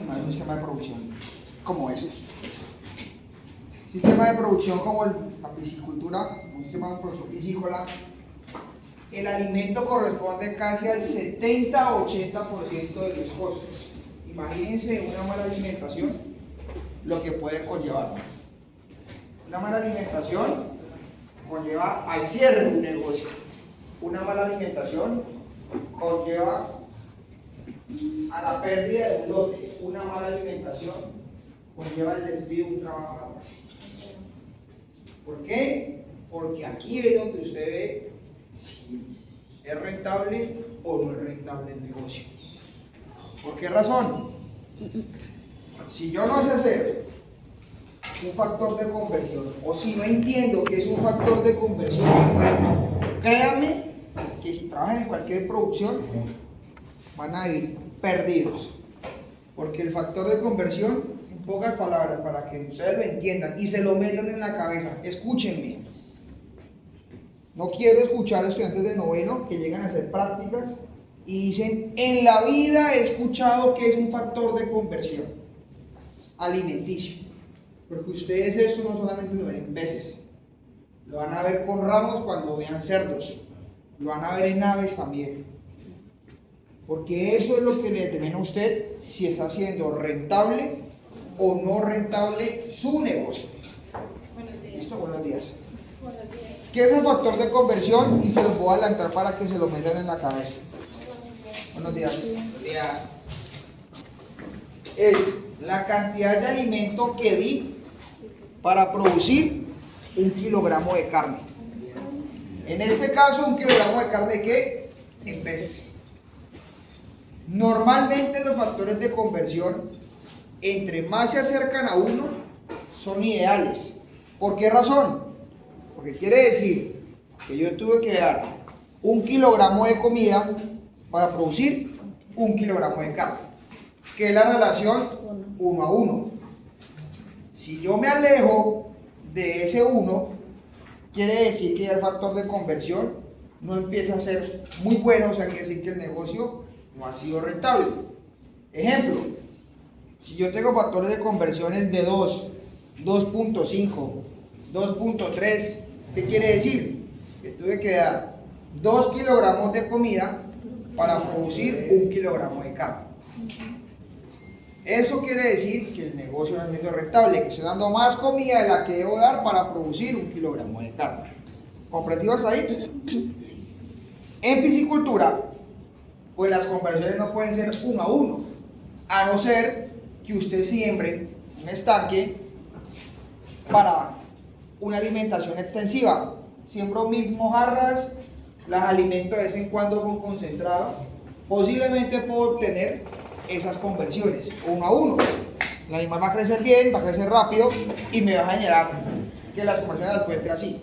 no es un sistema de producción como estos. Sistema de producción como la piscicultura, un sistema de producción piscícola, el alimento corresponde casi al 70-80% de los costos. Imagínense una mala alimentación, lo que puede conllevar. Una mala alimentación conlleva al cierre de un negocio. Una mala alimentación conlleva a la pérdida de un lote. Una mala alimentación conlleva el despido de un trabajador. ¿Por qué? Porque aquí es donde usted ve si es rentable o no es rentable el negocio. ¿Por qué razón? Si yo no sé hacer un factor de conversión, o si no entiendo qué es un factor de conversión, créanme que si trabajan en cualquier producción van a ir perdidos, porque el factor de conversión, en pocas palabras, para que ustedes lo entiendan y se lo metan en la cabeza, escúchenme. No quiero escuchar a estudiantes de noveno que llegan a hacer prácticas y dicen: en la vida he escuchado que es un factor de conversión alimenticio. Porque ustedes esto no solamente lo ven en peces, lo van a ver con ramos cuando vean cerdos, lo van a ver en aves también. Porque eso es lo que le determina a usted si está haciendo rentable o no rentable su negocio. Buenos días. ¿Listo? Buenos días. Buenos días. ¿Qué es el factor de conversión? Y se los voy a adelantar para que se lo metan en la cabeza. Buenos días. Buenos días. Es la cantidad de alimento que di para producir 1 kilogramo de carne. En este caso, 1 kilogramo de carne, ¿qué? En peces. Normalmente los factores de conversión, entre más se acercan a 1, son ideales. ¿Por qué razón? Porque quiere decir que yo tuve que dar 1 kilogramo de comida para producir 1 kilogramo de carne, que es la relación 1 a 1. Si yo me alejo de ese 1, quiere decir que ya el factor de conversión no empieza a ser muy bueno, o sea, quiere decir que el negocio no ha sido rentable. Ejemplo, si yo tengo factores de conversiones de 2, 2.5, 2.3, ¿qué quiere decir? Que tuve que dar 2 kilogramos de comida para producir 1 kilogramo de carne. Eso quiere decir que el negocio no es siendo rentable, que estoy dando más comida de la que debo dar para producir 1 kilogramo de carne. ¿Comprendidos ahí? En piscicultura, pues las conversiones no pueden ser 1 a 1, a no ser que usted siembre un estanque para una alimentación extensiva. Siembro 1000 mojarras, las alimento de vez en cuando con concentrado. Posiblemente puedo obtener esas conversiones 1 a 1. El animal va a crecer bien, va a crecer rápido y me va a generar que las conversiones las encuentre así.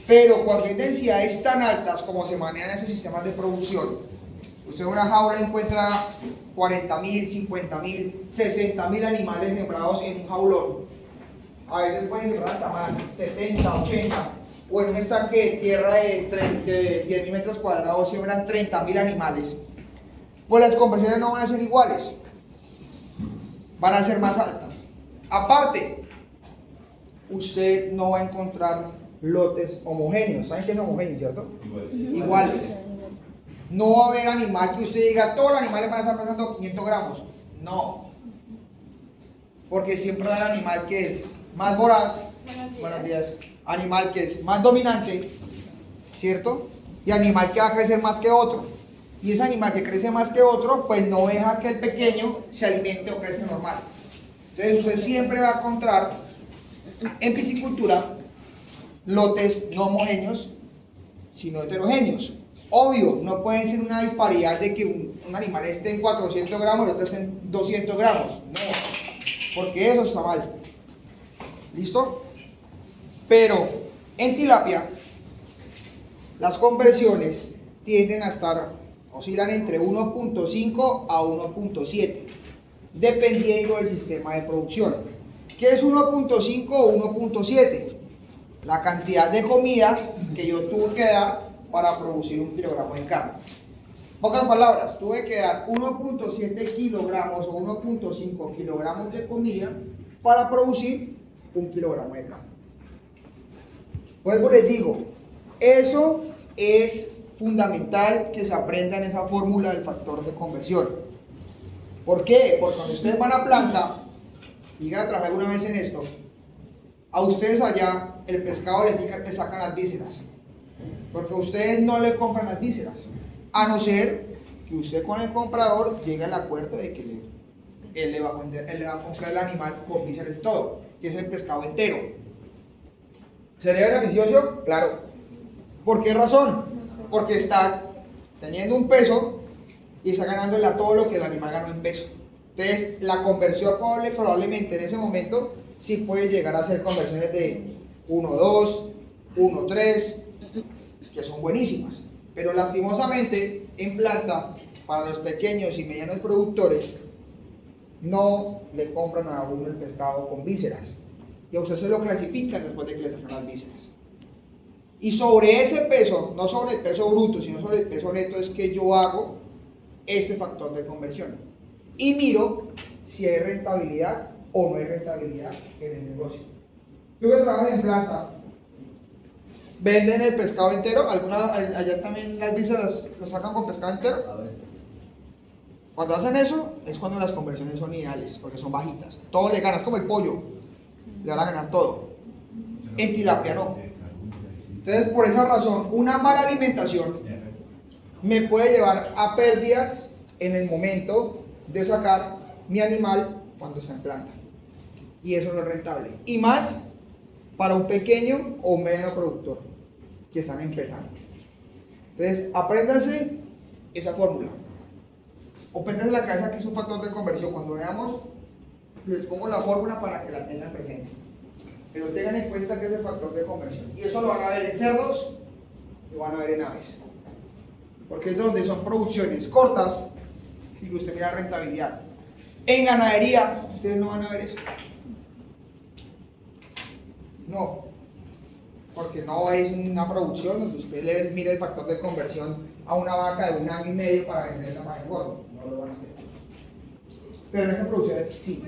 Pero cuando hay densidades tan altas como se manejan esos sistemas de producción, usted en una jaula encuentra 40.000, 50.000, 60.000 animales sembrados en un jaulón. A veces pueden sembrar hasta más, 70, 80, o en un estanque de tierra de 10.000 metros cuadrados siembran 30.000 animales. Pues las conversiones no van a ser iguales, van a ser más altas. Aparte, usted no va a encontrar lotes homogéneos. ¿Saben qué es homogéneo, cierto? Iguales. No va a haber animal que usted diga: todos los animales van a estar pesando 500 gramos. No. Porque siempre va a haber animal que es más voraz. Buenos días. Animal que es más dominante, ¿cierto? Y animal que va a crecer más que otro. Y ese animal que crece más que otro, pues no deja que el pequeño se alimente o crezca normal. Entonces usted siempre va a encontrar en piscicultura lotes no homogéneos, sino heterogéneos. Obvio, no pueden ser una disparidad de que un animal esté en 400 gramos y otro esté en 200 gramos. No, porque eso está mal. ¿Listo? Pero en tilapia, las conversiones tienden a oscilan entre 1.5 a 1.7, dependiendo del sistema de producción. ¿Qué es 1.5 o 1.7? La cantidad de comida que yo tuve que dar para producir 1 kilogramo de carne. Pocas palabras, tuve que dar 1.7 kilogramos o 1.5 kilogramos de comida para producir 1 kilogramo de carne. Luego les digo, eso es fundamental que se aprenda en esa fórmula del factor de conversión. ¿Por qué? Porque cuando ustedes van a planta y llegan a trabajar alguna vez en esto, a ustedes allá el pescado les sacan las vísceras, porque ustedes no le compran las vísceras, a no ser que usted con el comprador llegue al acuerdo de que él le va a comprar el animal con vísceras y todo, que es el pescado entero. ¿Sería beneficioso? Claro. ¿Por qué razón? Porque está teniendo un peso y está ganándole a todo lo que el animal ganó en peso. Entonces, la conversión probablemente en ese momento sí puede llegar a ser conversiones de 1.2, 1.3, que son buenísimas. Pero lastimosamente, en planta, para los pequeños y medianos productores, no le compran a uno el pescado con vísceras. Y a usted se lo clasifican después de que le sacan las vísceras. Y sobre ese peso, no sobre el peso bruto, sino sobre el peso neto, es que yo hago este factor de conversión. Y miro si hay rentabilidad o no hay rentabilidad en el negocio. Tú que trabajas en planta, ¿venden el pescado entero? Allá también las vísceras lo sacan con pescado entero? A ver. Cuando hacen eso, es cuando las conversiones son ideales, porque son bajitas. Todo le ganas, como el pollo, le van a ganar todo. En tilapia no. Entonces, por esa razón, una mala alimentación me puede llevar a pérdidas en el momento de sacar mi animal cuando está en planta. Y eso no es rentable. Y más para un pequeño o un mediano productor que están empezando. Entonces, apréndanse esa fórmula. O péntense en la cabeza que es un factor de conversión. Cuando veamos, les pongo la fórmula para que la tengan presente. Pero tengan en cuenta que es el factor de conversión. Y eso lo van a ver en cerdos, lo van a ver en aves. Porque es donde son producciones cortas y que usted mira rentabilidad. En ganadería, ustedes no van a ver eso. No. Porque no es una producción donde usted le mira el factor de conversión a una vaca de 1 año y medio para venderla para el gordo. No lo van a hacer. Pero en estas producciones sí.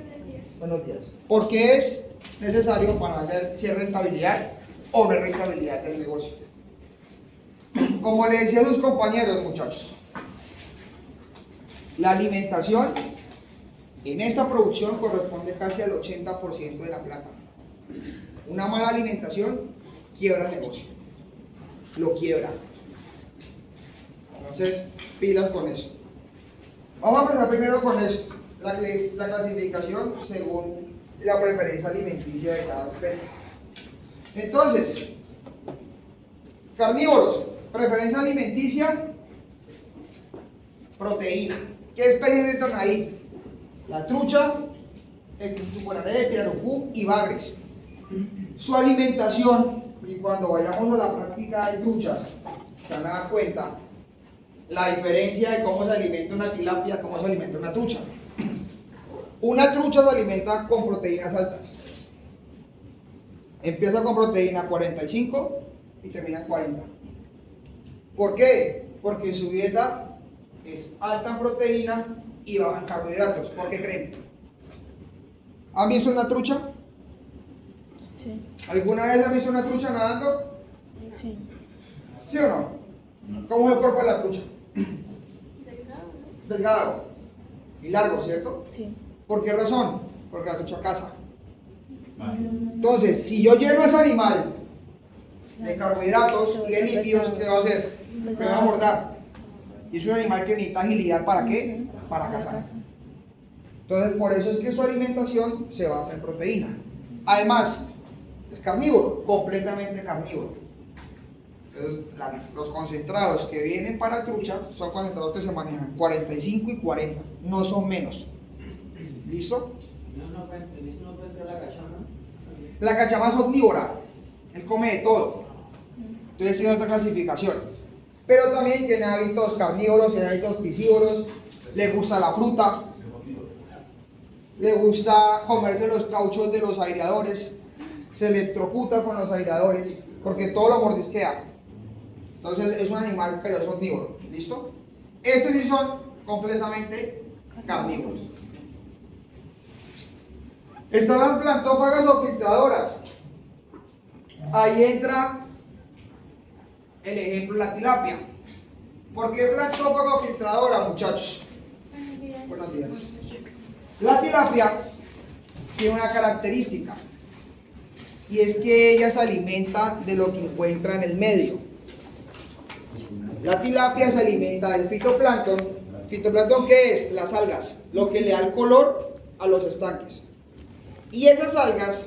Buenos días. Porque es necesario para hacer si es rentabilidad o no es rentabilidad del negocio. Como le decía a sus compañeros, muchachos, la alimentación en esta producción corresponde casi al 80% de la plata. Una mala alimentación quiebra el negocio, lo quiebra. Entonces, pilas con eso. Vamos a empezar primero con esto, la clasificación según la preferencia alimenticia de cada especie. Entonces, carnívoros, preferencia alimenticia, proteína. ¿Qué especies entran ahí? La trucha, el tucunaré, el pirarucú y bagres. Su alimentación, y cuando vayamos a la práctica de truchas, se van a dar cuenta la diferencia de cómo se alimenta una tilapia, cómo se alimenta una trucha. Una trucha se alimenta con proteínas altas. Empieza con proteína 45 y termina en 40. ¿Por qué? Porque su dieta es alta en proteína y baja en carbohidratos. ¿Por qué creen? ¿Han visto una trucha? Sí. ¿Alguna vez han visto una trucha nadando? Sí. ¿Sí o no? ¿Cómo es el cuerpo de la trucha? Delgado y largo, ¿cierto? Sí. ¿Por qué razón? Porque la trucha caza. Entonces, si yo lleno a ese animal de carbohidratos y de lípidos, ¿qué va a hacer? Me va a morder. Y es un animal que necesita agilidad, ¿para qué? Para cazar. Entonces, por eso es que su alimentación se basa en proteína. Además, es carnívoro, completamente carnívoro. Entonces, los concentrados que vienen para trucha son concentrados que se manejan 45 y 40, no son menos. ¿Listo? No puede entrar la cachama. La cachama es omnívora, él come de todo. Entonces tiene otra clasificación. Pero también tiene hábitos carnívoros, tiene hábitos piscívoros, le gusta la fruta, le gusta comerse los cauchos de los aireadores, se electrocuta con los aireadores, porque todo lo mordisquea. Entonces es un animal, pero es omnívoro. ¿Listo? Estos sí son completamente carnívoros. Están las plantófagas o filtradoras. Ahí entra el ejemplo la tilapia. ¿Por qué plantófaga o filtradora, muchachos? Buenos días. Buenos días. La tilapia tiene una característica y es que ella se alimenta de lo que encuentra en el medio. La tilapia se alimenta del fitoplancton. ¿Fitoplancton qué es? Las algas, lo que le da el color a los estanques. Y esas algas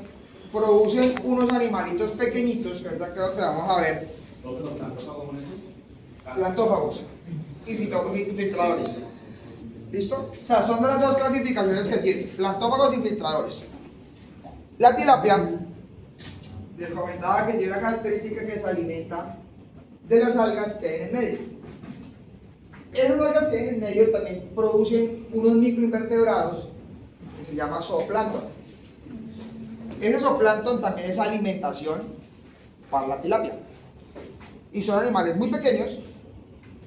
producen unos animalitos pequeñitos, que ahorita creo que vamos a ver, plantófagos y filtradores. ¿Listo? O sea, son de las dos clasificaciones que tiene, plantófagos y filtradores. La tilapia, les comentaba que tiene la característica que se alimenta de las algas que hay en el medio. Esas algas que hay en el medio también producen unos microinvertebrados que se llama zooplancton. Ese zooplancton también es alimentación para la tilapia. Y son animales muy pequeños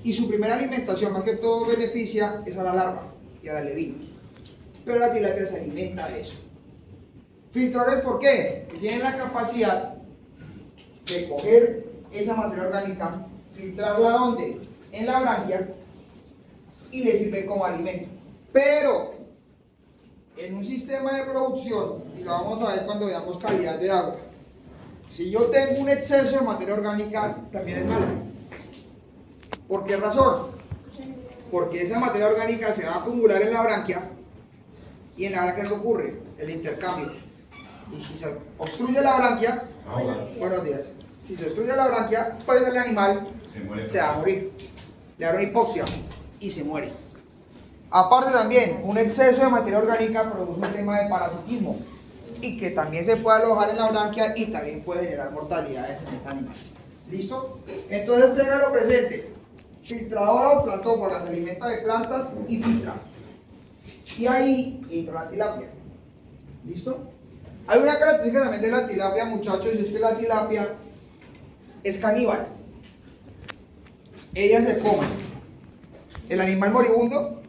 y su primera alimentación, más que todo, beneficia es a la larva y a la alevina. Pero la tilapia se alimenta de eso. Filtradores, ¿por qué? Que tienen la capacidad de coger esa materia orgánica, filtrarla ¿dónde? En la branquia y le sirve como alimento. Pero en un sistema de producción, y lo vamos a ver cuando veamos calidad de agua, si yo tengo un exceso de materia orgánica, también es malo. ¿Por qué razón? Porque esa materia orgánica se va a acumular en la branquia y en la branquia ¿qué ocurre? El intercambio. Y si se obstruye la branquia, buenos días, si se obstruye la branquia, pues el animal se va a morir, le da una hipoxia y se muere. Aparte también, un exceso de materia orgánica produce un tema de parasitismo y que también se puede alojar en la branquia y también puede generar mortalidades en este animal. ¿Listo? Entonces ténganlo presente. Filtradora o plantófaga se alimenta de plantas y filtra. Y ahí entra la tilapia. ¿Listo? Hay una característica también de la tilapia, muchachos, y es que la tilapia es caníbal. Ella se come el animal moribundo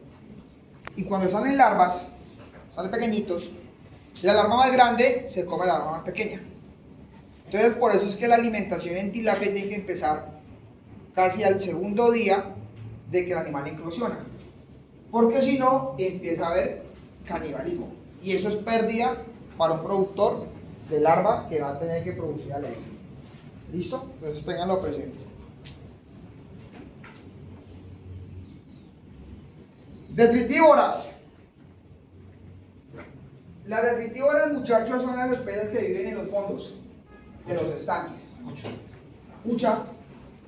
y cuando salen larvas, salen pequeñitos, la larva más grande se come la larva más pequeña. Entonces por eso es que la alimentación en tilapia tiene que empezar casi al segundo día de que el animal incursiona, porque si no empieza a haber canibalismo y eso es pérdida para un productor de larva que va a tener que producir alevina. ¿Listo? Entonces tenganlo presente. Detritívoras. Las detritívoras, muchachos, son las especies que viven en los fondos de los estanques. Escucha.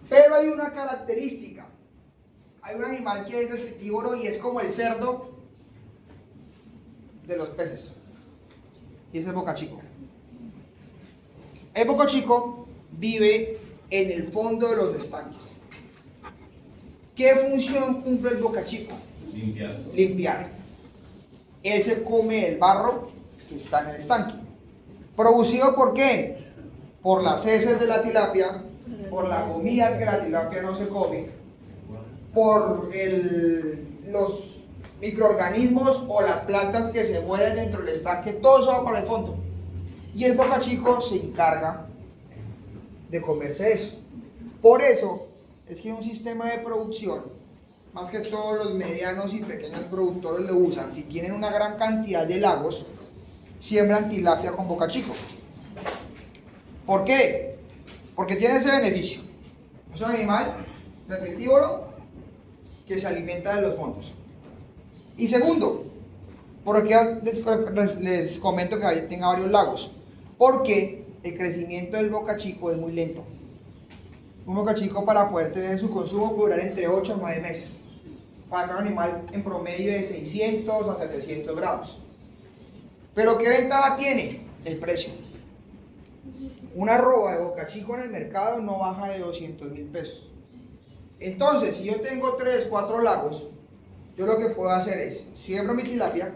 Pero hay una característica. Hay un animal que es detritívoro y es como el cerdo de los peces. Y es el bocachico. El bocachico vive en el fondo de los estanques. ¿Qué función cumple el bocachico? Limpiar. Él se come el barro que está en el estanque. ¿Producido por qué? Por las heces de la tilapia, por la comida que la tilapia no se come, por los microorganismos o las plantas que se mueren dentro del estanque, todo eso va para el fondo. Y el bocachico se encarga de comerse eso. Por eso es que un sistema de producción, más que todos los medianos y pequeños productores lo usan, si tienen una gran cantidad de lagos, siembran tilapia con bocachico. ¿Por qué? Porque tiene ese beneficio. Es un animal detritívoro que se alimenta de los fondos. Y segundo, porque les comento que tenga varios lagos, porque el crecimiento del bocachico es muy lento. Un bocachico, para poder tener su consumo, puede durar entre 8 a 9 meses. Para cada animal en promedio de 600 a 700 gramos. Pero ¿qué ventaja tiene? El precio. Una arroba de bocachico en el mercado no baja de 200.000 pesos. Entonces, si yo tengo 3, 4 lagos, yo lo que puedo hacer es, siembro mi tilapia,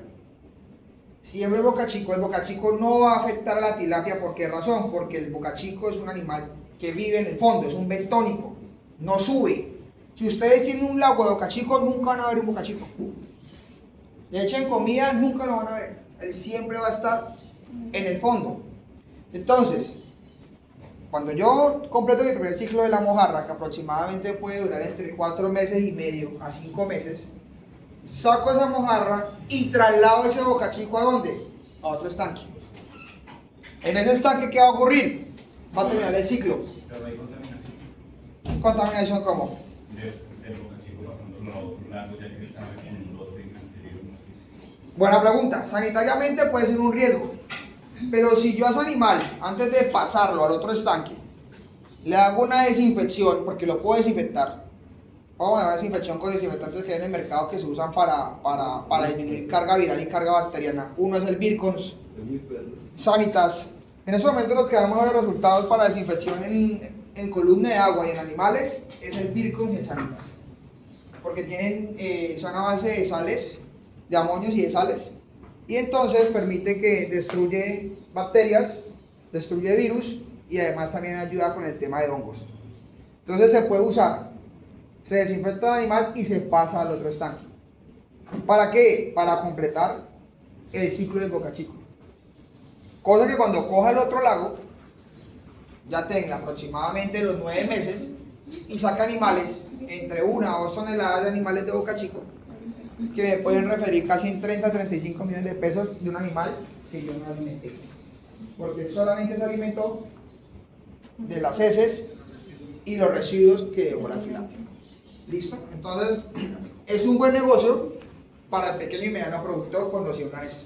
siembro el bocachico no va a afectar a la tilapia. ¿Por qué razón? Porque el bocachico es un animal que vive en el fondo, es un bentónico, no sube. Si ustedes tienen un lago de bocachico, nunca van a ver un bocachico. Le echen comida, nunca lo van a ver. Él siempre va a estar en el fondo. Entonces, cuando yo completo mi primer ciclo de la mojarra, que aproximadamente puede durar entre 4 meses y medio a 5 meses, saco esa mojarra y traslado ese bocachico ¿a dónde? A otro estanque. En ese estanque, ¿qué va a ocurrir? Va a terminar el ciclo. Pero hay contaminación ¿Contaminación cómo? del bocachico pasando a otro lado, ya que estaba con un lote anterior. Buena pregunta. Sanitariamente puede ser un riesgo. Pero si yo a ese animal, antes de pasarlo al otro estanque, le hago una desinfección, porque lo puedo desinfectar. Vamos a llamar desinfección con desinfectantes que hay en el mercado que se usan para disminuir carga viral y carga bacteriana. Uno es el Virkons, Sanitas. En ese momento nos quedamos a ver los resultados para desinfección en columna de agua y en animales, es el Virkons y el Sanitas. Porque son a base de sales, de amonios y de sales. Y entonces permite que destruye bacterias, destruye virus y además también ayuda con el tema de hongos. Entonces se puede usar, se desinfecta el animal y se pasa al otro estanque. ¿Para qué? Para completar el ciclo del bocachico. Cosa que cuando coja el otro lago, ya tenga aproximadamente los 9 meses y saca animales, entre 1 a 2 toneladas de animales de bocachico, que me pueden referir casi en 30 a 35 millones de pesos de un animal que yo no alimenté. Porque solamente se alimentó de las heces y los residuos que dejó la tilapia. ¿Listo? Entonces, es un buen negocio para el pequeño y mediano productor cuando siembran esto.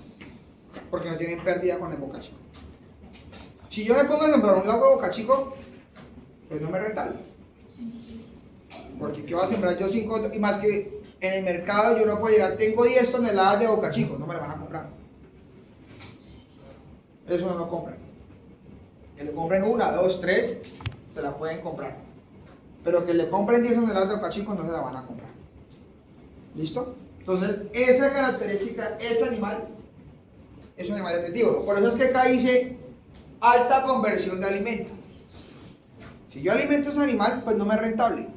Porque no tienen pérdida con el bocachico. Si yo me pongo a sembrar un lago de bocachico, pues no me es rentable. Porque ¿qué voy a sembrar yo 5? Y más que en el mercado yo no puedo llegar, tengo 10 toneladas de bocachico, no me la van a comprar. Eso no lo compran. Que le compren 1, 2, 3, se la pueden comprar. Pero que le compren 10 toneladas de bocachico no se la van a comprar. ¿Listo? Entonces, esa característica, este animal es un animal nutritivo. Por eso es que acá dice alta conversión de alimento. Si yo alimento a ese animal, pues no me es rentable.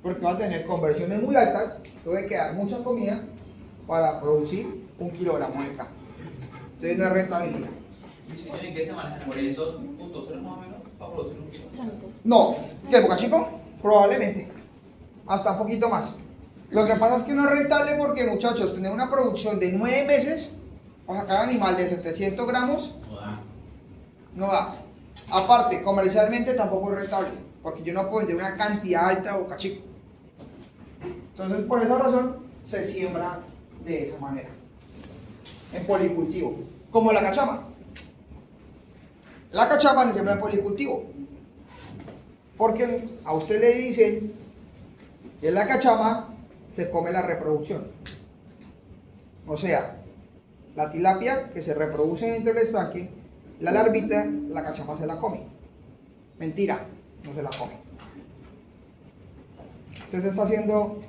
Porque va a tener conversiones muy altas, tuve que dar mucha comida para producir 1 kilogramo de carne. Entonces no es rentabilidad. ¿En qué se manejan? ¿Por ahí 2.0 más o menos para producir 1 kilo? No, ¿qué bocachico? Probablemente. Hasta un poquito más. Lo que pasa es que no es rentable porque, muchachos, tener una producción de 9 meses para sacar animal de 700 gramos no da. Aparte, comercialmente tampoco es rentable porque yo no puedo vender una cantidad alta de bocachico. Entonces, por esa razón, se siembra de esa manera, en policultivo, como la cachama. La cachama se siembra en policultivo, porque a usted le dicen que la cachama se come la reproducción. O sea, la tilapia que se reproduce dentro del estanque, la larvita, la cachama se la come. Mentira, no se la come. Usted se está haciendo...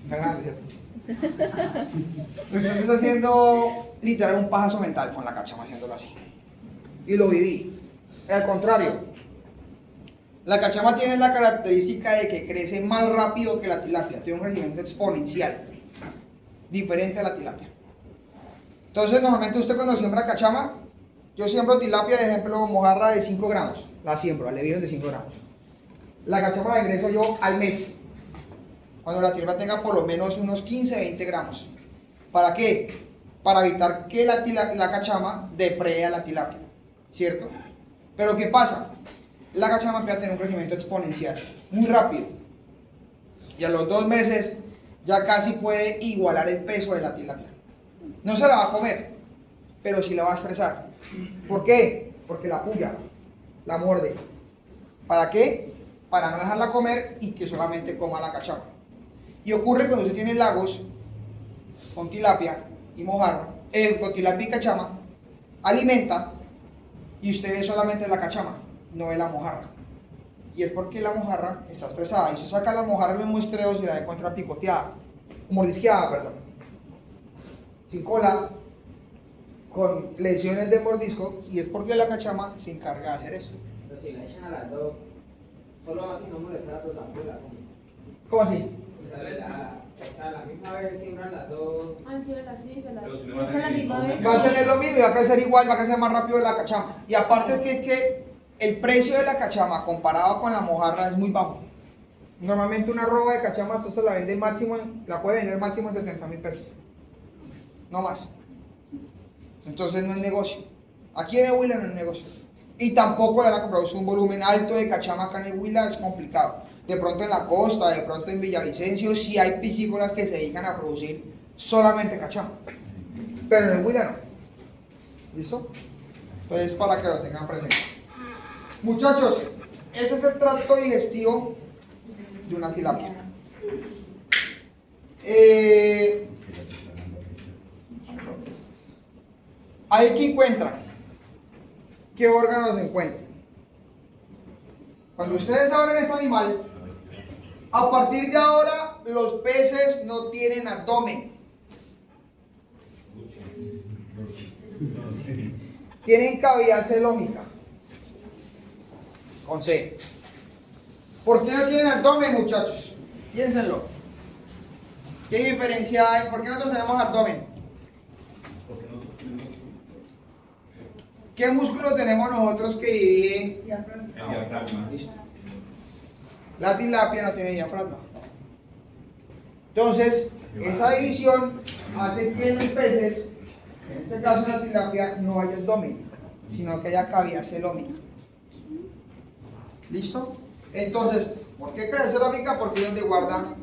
Está grande, ¿cierto? Usted se está haciendo literal un pajazo mental con la cachama haciéndolo así. Y lo viví. Al contrario, la cachama tiene la característica de que crece más rápido que la tilapia. Tiene un crecimiento exponencial, diferente a la tilapia. Entonces, normalmente usted cuando siembra cachama, yo siembro tilapia, de ejemplo, mojarra de 5 gramos. La siembro, alevinos de 5 gramos. La cachama la ingreso yo al mes. Cuando la tilapia tenga por lo menos unos 15, 20 gramos. ¿Para qué? Para evitar que la cachama deprede a la tilapia. ¿Cierto? Pero ¿qué pasa? La cachama empieza a tener un crecimiento exponencial, muy rápido. Y a los 2 meses ya casi puede igualar el peso de la tilapia. No se la va a comer, pero sí la va a estresar. ¿Por qué? Porque la puya, la muerde. ¿Para qué? Para no dejarla comer y que solamente coma la cachama. Y ocurre cuando usted tiene lagos con tilapia y mojarra, con tilapia y cachama, alimenta y usted ve solamente la cachama, no ve la mojarra. Y es porque la mojarra está estresada. Y usted saca la mojarra en los muestreos y la encuentra picoteada, mordisqueada, perdón, sin cola, con lesiones de mordisco, y es porque la cachama se encarga de hacer eso. Pero si la echan a las 2, solo así no molestará, pero tampoco la comen. ¿Cómo así? A la misma vez siembran las dos. Han sido las 6 de la Pero sí, tú le vas es a la a misma decir, vez. Va a tener lo mismo y va a crecer igual, va a crecer más rápido la cachama. Y aparte que el precio de la cachama comparado con la mojarra es muy bajo. Normalmente una roba de cachama usted se la vende máximo, la puede vender máximo en 70.000 pesos. No más. Entonces no es negocio. Aquí en el Huila no es negocio. Y tampoco le van a comprar un volumen alto de cachama acá en el Huila, es complicado. De pronto en la costa, de pronto en Villavicencio, sí hay piscícolas que se dedican a producir solamente cachama. Pero en el Huila no. ¿Listo? Entonces para que lo tengan presente. Muchachos, ese es el tracto digestivo de una tilapia. Ahí que encuentran. ¿Qué órganos encuentran? Cuando ustedes abren este animal, a partir de ahora los peces no tienen abdomen. Tienen cavidad celómica. Con C. ¿Por qué no tienen abdomen, muchachos? Piénsenlo. ¿Qué diferencia hay? ¿Por qué nosotros tenemos abdomen? ¿Qué músculo tenemos nosotros que divide? El diafragma. Listo. La tilapia no tiene diafragma. Entonces, esa división hace que en los peces, en este caso en la tilapia, no haya abdomen, sino que haya cavidad celómica. ¿Listo? Entonces, ¿por qué cavidad celómica? Porque es donde guarda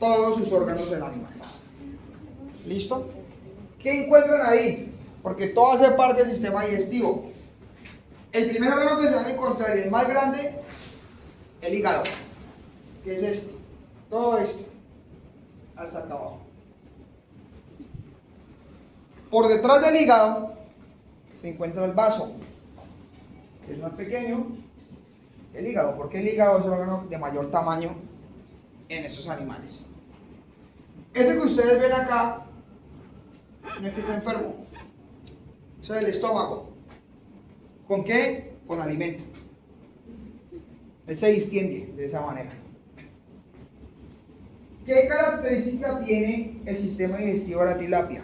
todos sus órganos del animal. ¿Listo? ¿Qué encuentran ahí? Porque todo hace parte del sistema digestivo. El primer órgano que se van a encontrar y el más grande, el hígado, que es este. Todo esto, hasta acá abajo. Por detrás del hígado se encuentra el vaso, que es más pequeño que el hígado, porque el hígado es el órgano de mayor tamaño en estos animales. Este que ustedes ven acá, no es que está enfermo. Eso es el estómago. ¿Con qué? Con alimento. Él se distiende de esa manera. ¿Qué característica tiene el sistema digestivo de la tilapia?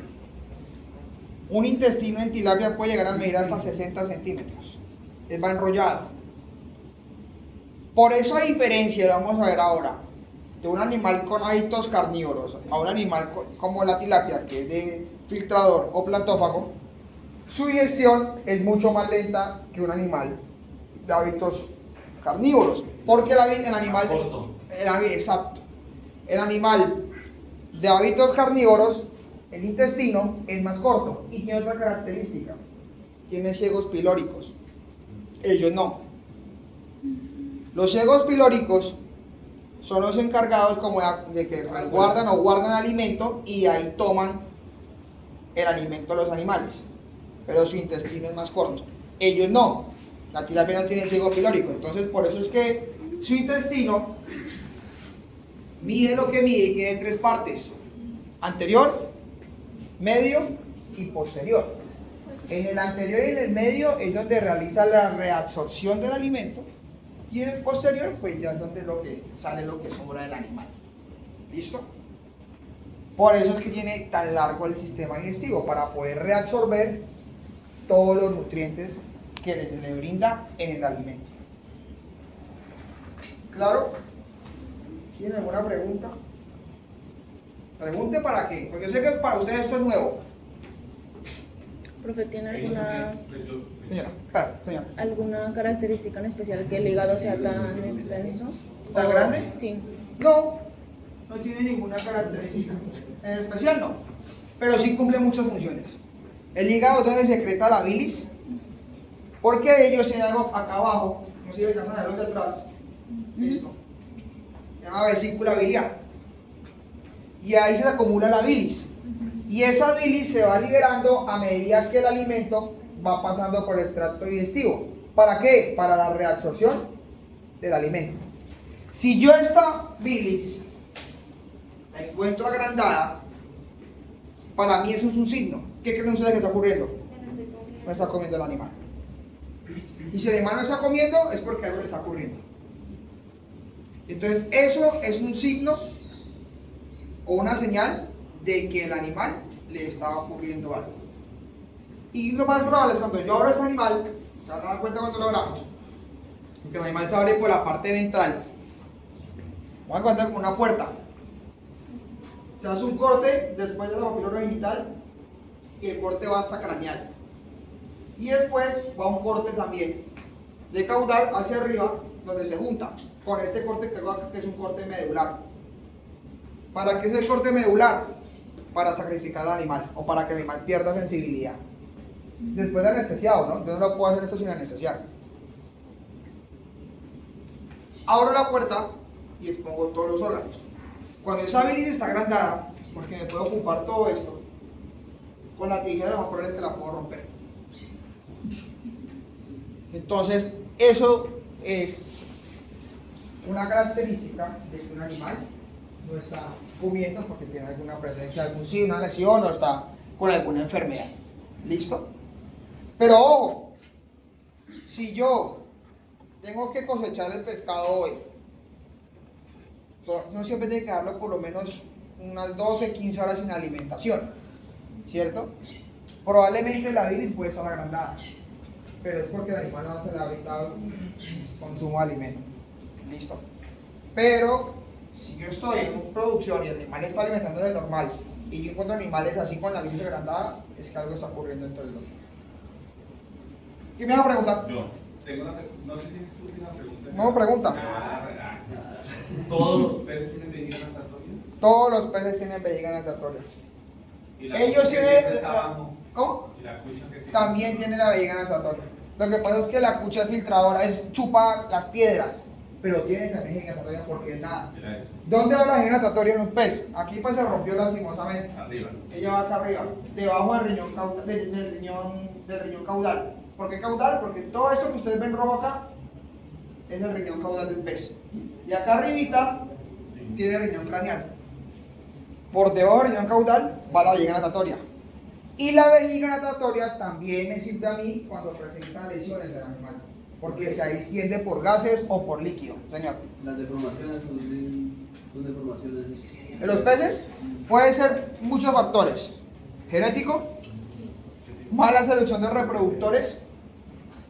Un intestino en tilapia puede llegar a medir hasta 60 centímetros. Él va enrollado. Por eso, a diferencia, lo vamos a ver ahora, de un animal con hábitos carnívoros a un animal como la tilapia, que es de filtrador o platófago, su digestión es mucho más lenta que un animal de hábitos carnívoros, porque el animal, exacto, el animal de hábitos carnívoros, el intestino es más corto y tiene otra característica, tiene ciegos pilóricos. Ellos no. Los ciegos pilóricos son los encargados como de que resguardan o guardan alimento y ahí toman el alimento de los animales, pero su intestino es más corto. Ellos no. La tilapia no tiene ciego pilórico, entonces por eso es que su intestino mide lo que mide y tiene tres partes: anterior, medio y posterior. En el anterior y en el medio es donde realiza la reabsorción del alimento, y en el posterior pues ya es donde sale lo que sobra del animal. ¿Listo? Por eso es que tiene tan largo el sistema digestivo, para poder reabsorber todos los nutrientes que le brinda en el alimento. ¿Claro? ¿Tienen alguna pregunta? Pregunte para qué, porque yo sé que para ustedes esto es nuevo. Profe, ¿tiene alguna, Señora, espera, señora. alguna característica en especial que el hígado sea tan extenso? ¿Tan grande? Sí. No, no tiene ninguna característica. En especial no, pero sí cumple muchas funciones. El hígado es donde secreta la bilis, porque ellos tienen algo acá abajo, no sé si alcanzan a verlo de atrás, esto, se llama vesícula biliar, y ahí se acumula la bilis, y esa bilis se va liberando a medida que el alimento va pasando por el tracto digestivo. ¿Para qué? Para la reabsorción del alimento. Si yo esta bilis la encuentro agrandada, para mí eso es un signo. ¿Qué creen ustedes que está ocurriendo? No está comiendo el animal. Y si el animal no está comiendo, es porque algo le está ocurriendo. Entonces eso es un signo o una señal de que el animal le está ocurriendo algo. Y lo más probable es cuando yo abro este animal, se van a dar cuenta cuando lo abramos, que el animal se abre por la parte ventral. Vamos a cuenta con una puerta. Se hace un corte después de la papila genital y el corte va hasta craneal. Y después va un corte también de caudal hacia arriba, donde se junta con este corte que hago acá, que es un corte medular. ¿Para qué es el corte medular? Para sacrificar al animal o para que el animal pierda sensibilidad. Después de anestesiado, ¿no? Yo no lo puedo hacer esto sin anestesiar. Abro la puerta y expongo todos los órganos. Cuando esa bilis está agrandada, porque me puedo ocupar todo esto, con la tijera lo más probable es que la puedo romper. Entonces, eso es una característica de que un animal no está comiendo porque tiene alguna presencia, algún signo, una lesión o está con alguna enfermedad. ¿Listo? Pero ojo, si yo tengo que cosechar el pescado hoy, uno siempre tiene que darlo por lo menos unas 12, 15 horas sin alimentación, ¿cierto? Probablemente la bilis puede estar agrandada, pero es porque el animal no se le ha brindado consumo de alimento. ¿Listo? Pero si yo estoy en producción y el animal está alimentando de normal y yo encuentro animales así con la bilis agrandada, es que algo está ocurriendo dentro del lote. ¿Qué me va a preguntar? Yo tengo una no sé si es tu última pregunta. No, pregunta. ¿Todos los peces tienen vejiga natatoria? Todos los peces tienen vejiga natatoria. ¿Y la Ellos cucha que tienen... siempre está abajo? ¿Cómo? ¿Y la cucha que siempre? También tienen la vejiga natatoria. Lo que pasa es que la cucha es filtradora, es chupa las piedras, pero tiene también vejiga natatoria porque es nada. Era eso. ¿Dónde va la vejiga natatoria en los peces? Aquí pues se rompió lastimosamente. Arriba. Ella va acá arriba, debajo del riñón caudal. Del riñón caudal. ¿Por qué caudal? Porque todo esto que ustedes ven rojo acá es el riñón caudal del pez. Y acá arribita tiene el riñón craneal. Por debajo del riñón caudal va la vejiga natatoria. Y la vejiga natatoria también me sirve a mí cuando presenta lesiones del animal, porque se extiende por gases o por líquido, señor. Las deformaciones, son deformaciones. En los peces puede ser muchos factores: genético, mala selección de reproductores,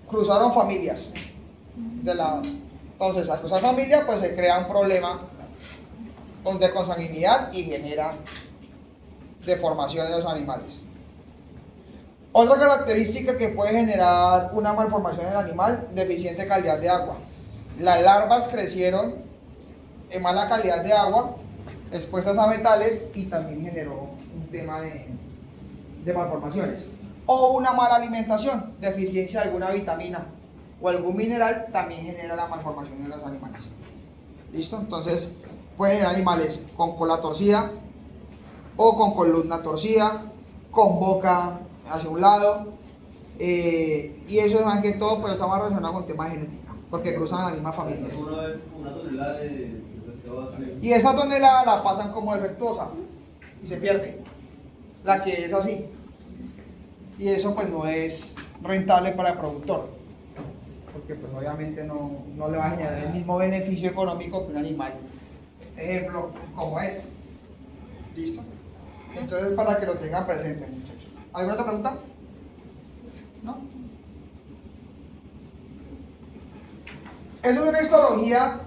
cruzaron familias. Entonces, al cruzar familia, pues se crea un problema de consanguinidad y genera deformación de los animales. Otra característica que puede generar una malformación en el animal: deficiente calidad de agua. Las larvas crecieron en mala calidad de agua, expuestas a metales, y también generó un tema de malformaciones. O una mala alimentación, deficiencia de alguna vitamina o algún mineral, también genera la malformación en los animales. ¿Listo? Entonces, pueden ser animales con cola torcida o con columna torcida, con boca hacia un lado, y eso es más que todo, pues está más relacionado con temas de genética, porque cruzan las mismas familias. Una vez una tonelada de pescado así. Y esa tonelada la pasan como defectuosa y se pierde, la que es así, y eso pues no es rentable para el productor, porque pues obviamente no le va a generar el mismo beneficio económico que un animal, ejemplo, como este. ¿Listo? Entonces, para que lo tengan presente, muchachos. ¿Alguna otra pregunta? ¿No? Eso es una histología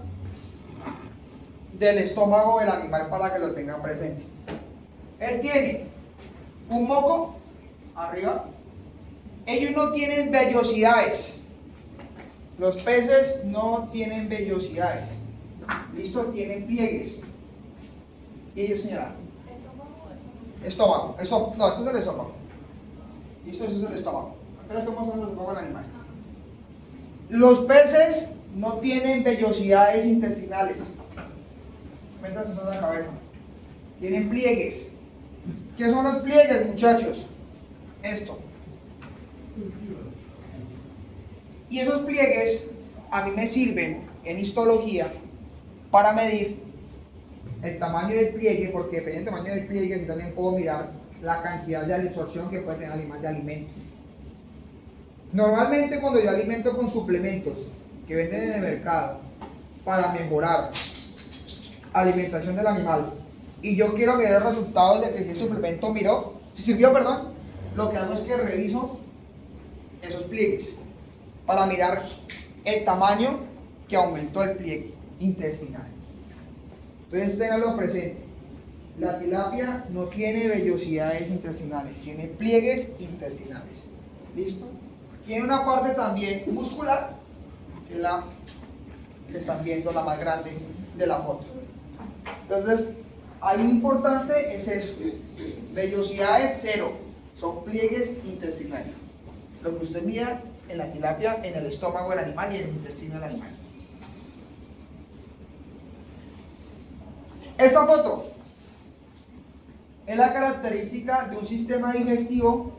del estómago del animal para que lo tengan presente. Él tiene un moco arriba. Ellos no tienen vellosidades. Los peces no tienen vellosidades. ¿Listo? Tienen pliegues. Y ellos señalan. Estómago, no, este es el estómago. Listo, este es el estómago. Acá le estamos dando el estómago al animal. Los peces no tienen vellosidades intestinales. Métanse eso en la cabeza. Tienen pliegues. ¿Qué son los pliegues, muchachos? Esto. Y esos pliegues a mí me sirven en histología para medir el tamaño del pliegue, porque dependiendo del tamaño del pliegue, yo también puedo mirar la cantidad de absorción que puede tener el animal de alimentos. Normalmente, cuando yo alimento con suplementos que venden en el mercado para mejorar alimentación del animal y yo quiero mirar los resultados de que si el suplemento si sirvió, perdón, lo que hago es que reviso esos pliegues para mirar el tamaño que aumentó el pliegue intestinal. Entonces ténganlo presente. La tilapia no tiene vellosidades intestinales, tiene pliegues intestinales. ¿Listo? Tiene una parte también muscular, que es la que están viendo, la más grande de la foto. Entonces, ahí importante es eso. Vellosidades cero, son pliegues intestinales. Lo que usted mira en la tilapia, en el estómago del animal y en el intestino del animal. Esta foto es la característica de un sistema digestivo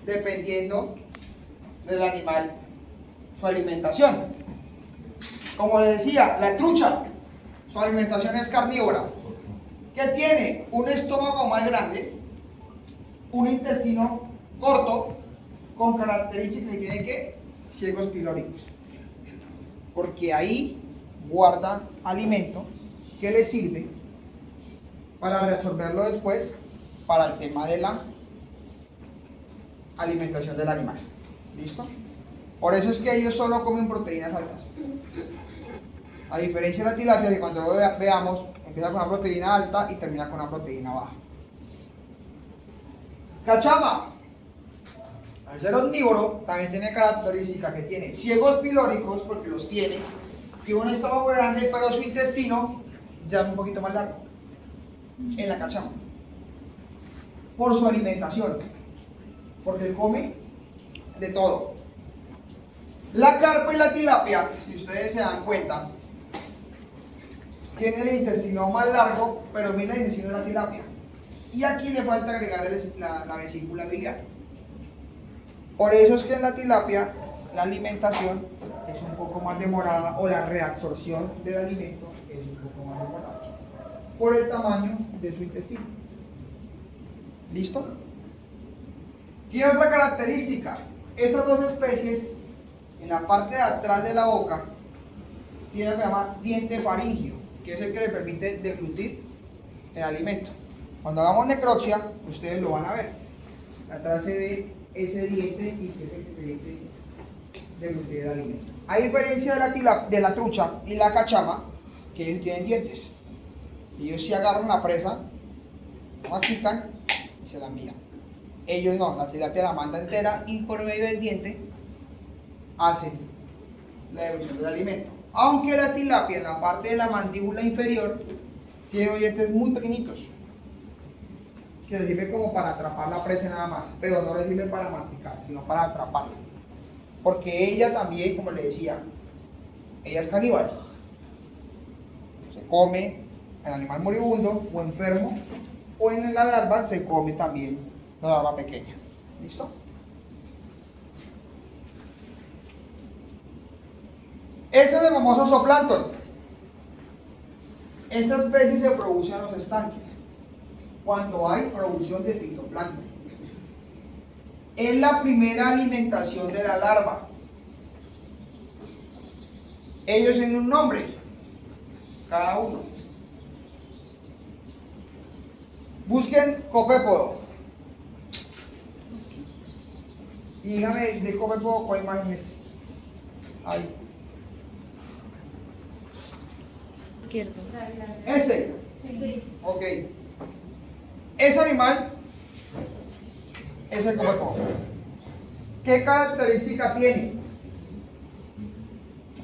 dependiendo del animal, su alimentación. Como les decía, la trucha, su alimentación es carnívora, que tiene un estómago más grande, un intestino corto, con características que tiene que ciegos pilóricos, porque ahí guarda alimento que le sirve para reabsorberlo después para el tema de la alimentación del animal. ¿Listo? Por eso es que ellos solo comen proteínas altas, a diferencia de la tilapia, que cuando veamos empieza con una proteína alta y termina con una proteína baja. Cachama, al ser omnívoro, también tiene características que tiene ciegos pilóricos, porque los tiene un estómago grande, pero su intestino ya es un poquito más largo en la cachama, por su alimentación, porque él come de todo. La carpa y la tilapia, si ustedes se dan cuenta, tiene el intestino más largo, pero mira el intestino de la tilapia, y aquí le falta agregar la vesícula biliar. Por eso es que en la tilapia la alimentación es un poco más demorada, o la reabsorción del alimento es un poco más demorada, por el tamaño de su intestino. ¿Listo? Tiene otra característica. Esas dos especies, en la parte de atrás de la boca, tienen lo que se llama diente faríngeo, que es el que le permite deglutir el alimento. Cuando hagamos necropsia, ustedes lo van a ver. Atrás se ve ese diente y que es el que permite deglutir el alimento. A diferencia de la trucha y la cachama, que ellos tienen dientes. Ellos sí agarran la presa, mastican y se la envían. Ellos no, la tilapia la manda entera y por medio del diente hacen la devolución del alimento. Aunque la tilapia en la parte de la mandíbula inferior tiene unos dientes muy pequeñitos, que les sirve como para atrapar la presa nada más, pero no les sirve para masticar, sino para atraparla. Porque ella también, como les decía, ella es caníbal. Se come el animal moribundo o enfermo, o en la larva se come también la larva pequeña. ¿Listo? Este es el famoso zooplancton. Esta especie se produce en los estanques cuando hay producción de fitoplancton. Es la primera alimentación de la larva. Ellos tienen un nombre, cada uno. Busquen copépodo y díganme de copépodo cuál imagen es. Ahí. Izquierdo. Este. Sí. Ok. Ese animal es el copépodo. ¿Qué característica tiene?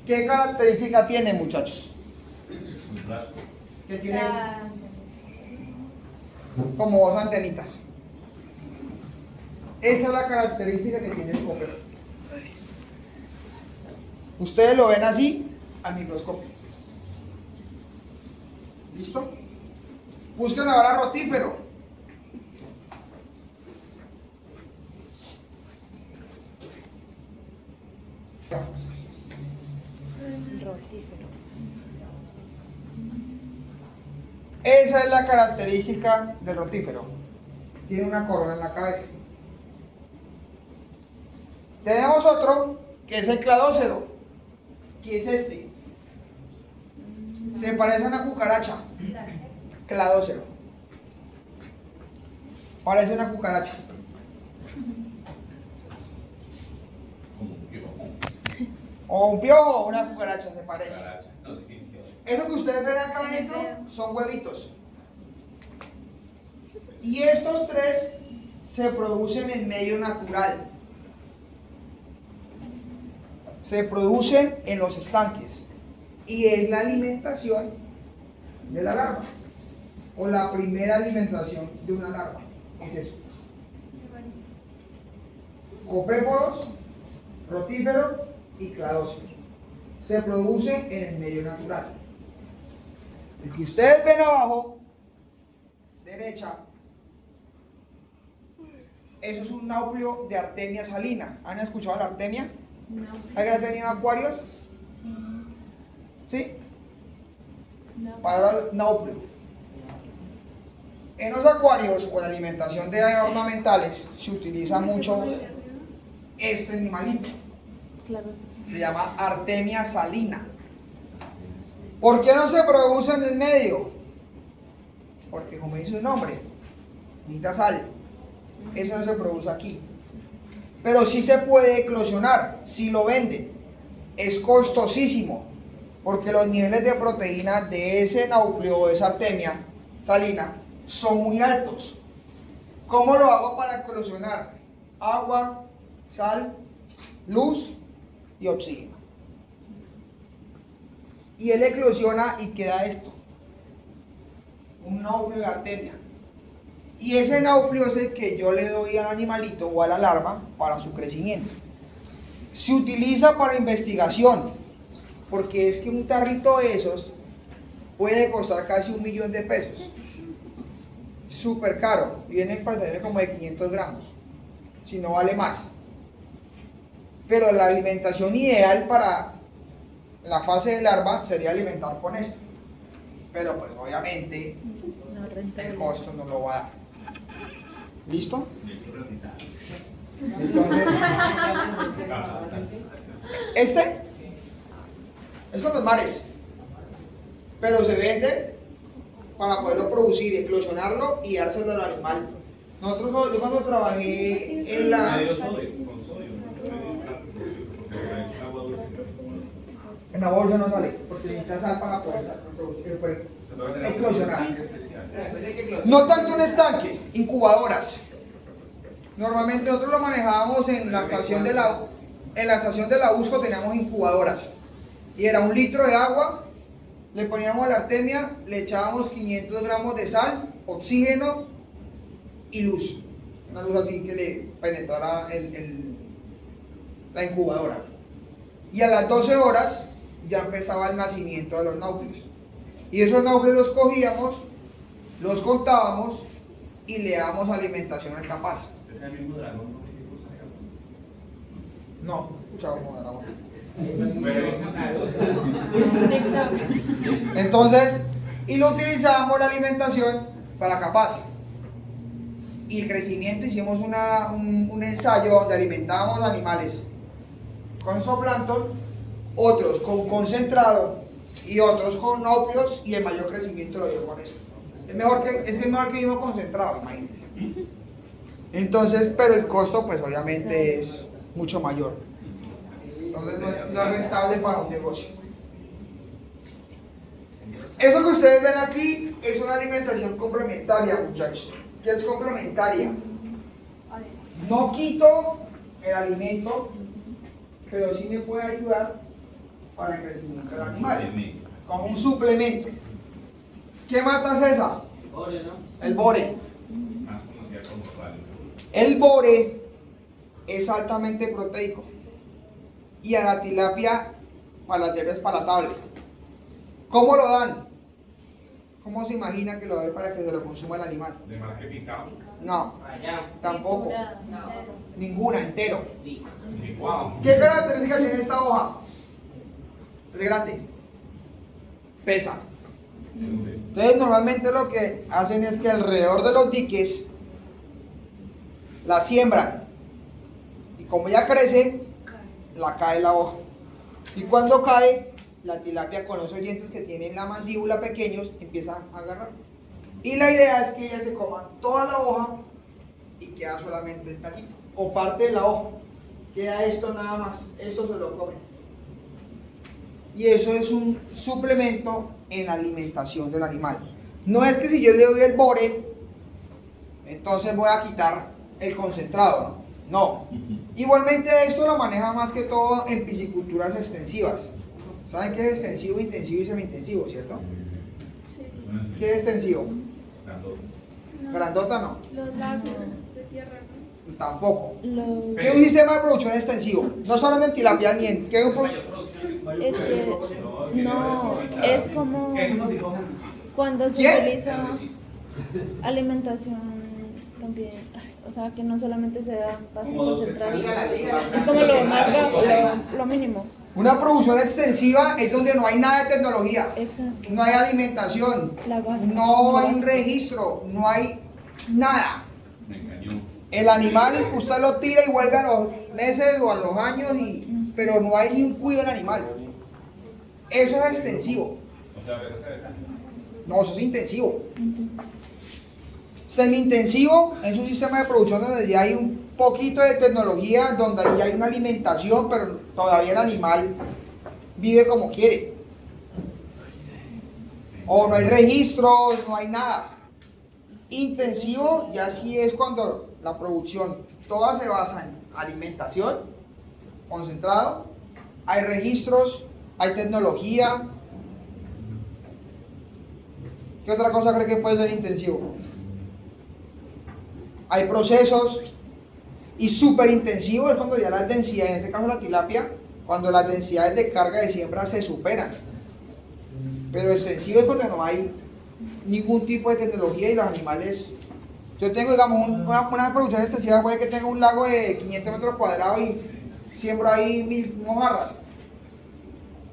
¿Qué característica tiene, muchachos? Que tiene como dos antenitas. Esa es la característica que tiene el copépodo. Ustedes lo ven así al microscopio. ¿Listo? Busquen ahora rotífero. Rotífero. Esa es la característica del rotífero. Tiene una corona en la cabeza. Tenemos otro que es el cladócero, que es este. Se parece a una cucaracha. cladócero. Parece una cucaracha. Como un piojo. O un piojo o una cucaracha, se parece. Cucaracha. No, tiene piojo. Eso que ustedes ven acá adentro son huevitos. Y estos tres se producen en medio natural. Se producen en los estanques. Y es la alimentación de la larva. O la primera alimentación de una larva. Es eso. Copépodos, rotífero y cladócero. Se producen en el medio natural. El que ustedes ven abajo, derecha, eso es un náuplio de Artemia salina. ¿Han escuchado la Artemia? No. ¿Alguien ha tenido acuarios? ¿Sí? No. Para náuplio. En los acuarios o en la alimentación de ornamentales se utiliza mucho este animalito. Claro. Se llama Artemia salina. ¿Por qué no se produce en el medio? Porque como dice su nombre, necesita sal. Eso no se produce aquí. Pero sí se puede eclosionar si lo venden. Es costosísimo. Porque los niveles de proteína de ese náupleo o de esa Artemia salina son muy altos. ¿Cómo lo hago para eclosionar? Agua, sal, luz y oxígeno. Y él eclosiona y queda esto. Un náupleo de Artemia. Y ese náupleo es el que yo le doy al animalito o a la larva para su crecimiento. Se utiliza para investigación, porque es que un tarrito de esos puede costar casi $1.000.000 de pesos. Súper caro. Viene para tener como de 500 gramos, si no vale más. Pero la alimentación ideal para la fase de larva sería alimentar con esto. Pero pues obviamente No, rentable. el costo no lo va a dar. ¿Listo? Y eso realizado. Entonces, estos son los mares, pero se vende para poderlo producir, eclosionarlo y dárselo al animal. Yo cuando trabajé en la... Medio sodio, con sodio. Porque la hecho agua dulce. En la bolsa no sale, porque necesita sal para poder eclosionar. No tanto un estanque, incubadoras. Normalmente nosotros lo manejábamos en la estación de la USCO, teníamos incubadoras. Y era 1 litro de agua, le poníamos la Artemia, le echábamos 500 gramos de sal, oxígeno y luz. Una luz así que le penetrara la incubadora. Y a las 12 horas ya empezaba el nacimiento de los náuplios. Y esos náuplios los cogíamos, los contábamos y le dábamos alimentación al capaz. ¿Es el mismo dragón? No, escuchaba como dragón. TikTok. Entonces, y lo utilizábamos la alimentación para capaz. Y el crecimiento, hicimos un ensayo donde alimentábamos animales con zooplancton, otros con concentrado y otros con náuplios, y el mayor crecimiento lo dio con esto. Es mejor que vimos concentrado, imagínense. Entonces, pero el costo pues obviamente es mucho mayor. Entonces no es rentable para un negocio. Eso que ustedes ven aquí es una alimentación complementaria, muchachos. ¿Qué es complementaria? No quito el alimento, pero sí me puede ayudar para el crecimiento del animal, como un suplemento. ¿Qué mata César? El bore. Más conocida como radio. El bore es altamente proteico y a la tilapia es palatable. ¿Cómo lo dan? ¿Cómo se imagina que lo den para que se lo consuma el animal? De más que picado. No, tampoco. Ninguna, entero. Wow. ¿Qué característica tiene esta hoja? Es grande. Pesa. Entonces normalmente lo que hacen es que alrededor de los diques la siembran. Y como ya crece, la cae la hoja. Y cuando cae, la tilapia con los dientes que tiene en la mandíbula pequeños empieza a agarrar. Y la idea es que ella se coma toda la hoja y queda solamente el taquito. O parte de la hoja. Queda esto nada más. Esto se lo come. Y eso es un suplemento en la alimentación del animal. No es que si yo le doy el bore, entonces voy a quitar el concentrado. No. Igualmente esto lo maneja más que todo en pisciculturas extensivas. ¿Saben qué es extensivo, intensivo y semi-intensivo, cierto? Sí. ¿Qué es extensivo? No. Grandota no. Los lagos de tierra, ¿no? Tampoco. Lo- ¿Qué es un sistema de producción extensivo? No solo en tilapia ni en... ¿qué es un pro- Mayor producción. Es que no, es como Eso nos dijo Henry. cuando se ¿Quién? utiliza alimentación también, ay, o sea que no solamente se da base Como dos concentrada, pescadillas. es como lo más bajo, lo mínimo. Una producción extensiva es donde no hay nada de tecnología, Exacto. no hay alimentación, La base. no La hay un base. registro, no hay nada. Me engañó. El animal usted lo tira y vuelve a los meses o a los años, pero no hay ni un cuidado del animal. Eso es extensivo. O sea, pero se deja. No, eso es intensivo. Entonces, Semi-intensivo es un sistema de producción donde ya hay un poquito de tecnología, donde ya hay una alimentación, pero todavía el animal vive como quiere. O no hay registros, no hay nada. Intensivo ya sí es cuando la producción toda se basa en alimentación, concentrado, hay registros, hay tecnología. ¿Qué otra cosa cree que puede ser intensivo? Hay procesos. Y súper intensivo es cuando ya las densidades, en este caso la tilapia, cuando las densidades de carga de siembra se superan. Pero extensivo es cuando no hay ningún tipo de tecnología y los animales. Yo tengo, digamos, una producción extensiva, puede que tenga un lago de 500 metros cuadrados y siembro ahí 1000 mojarras.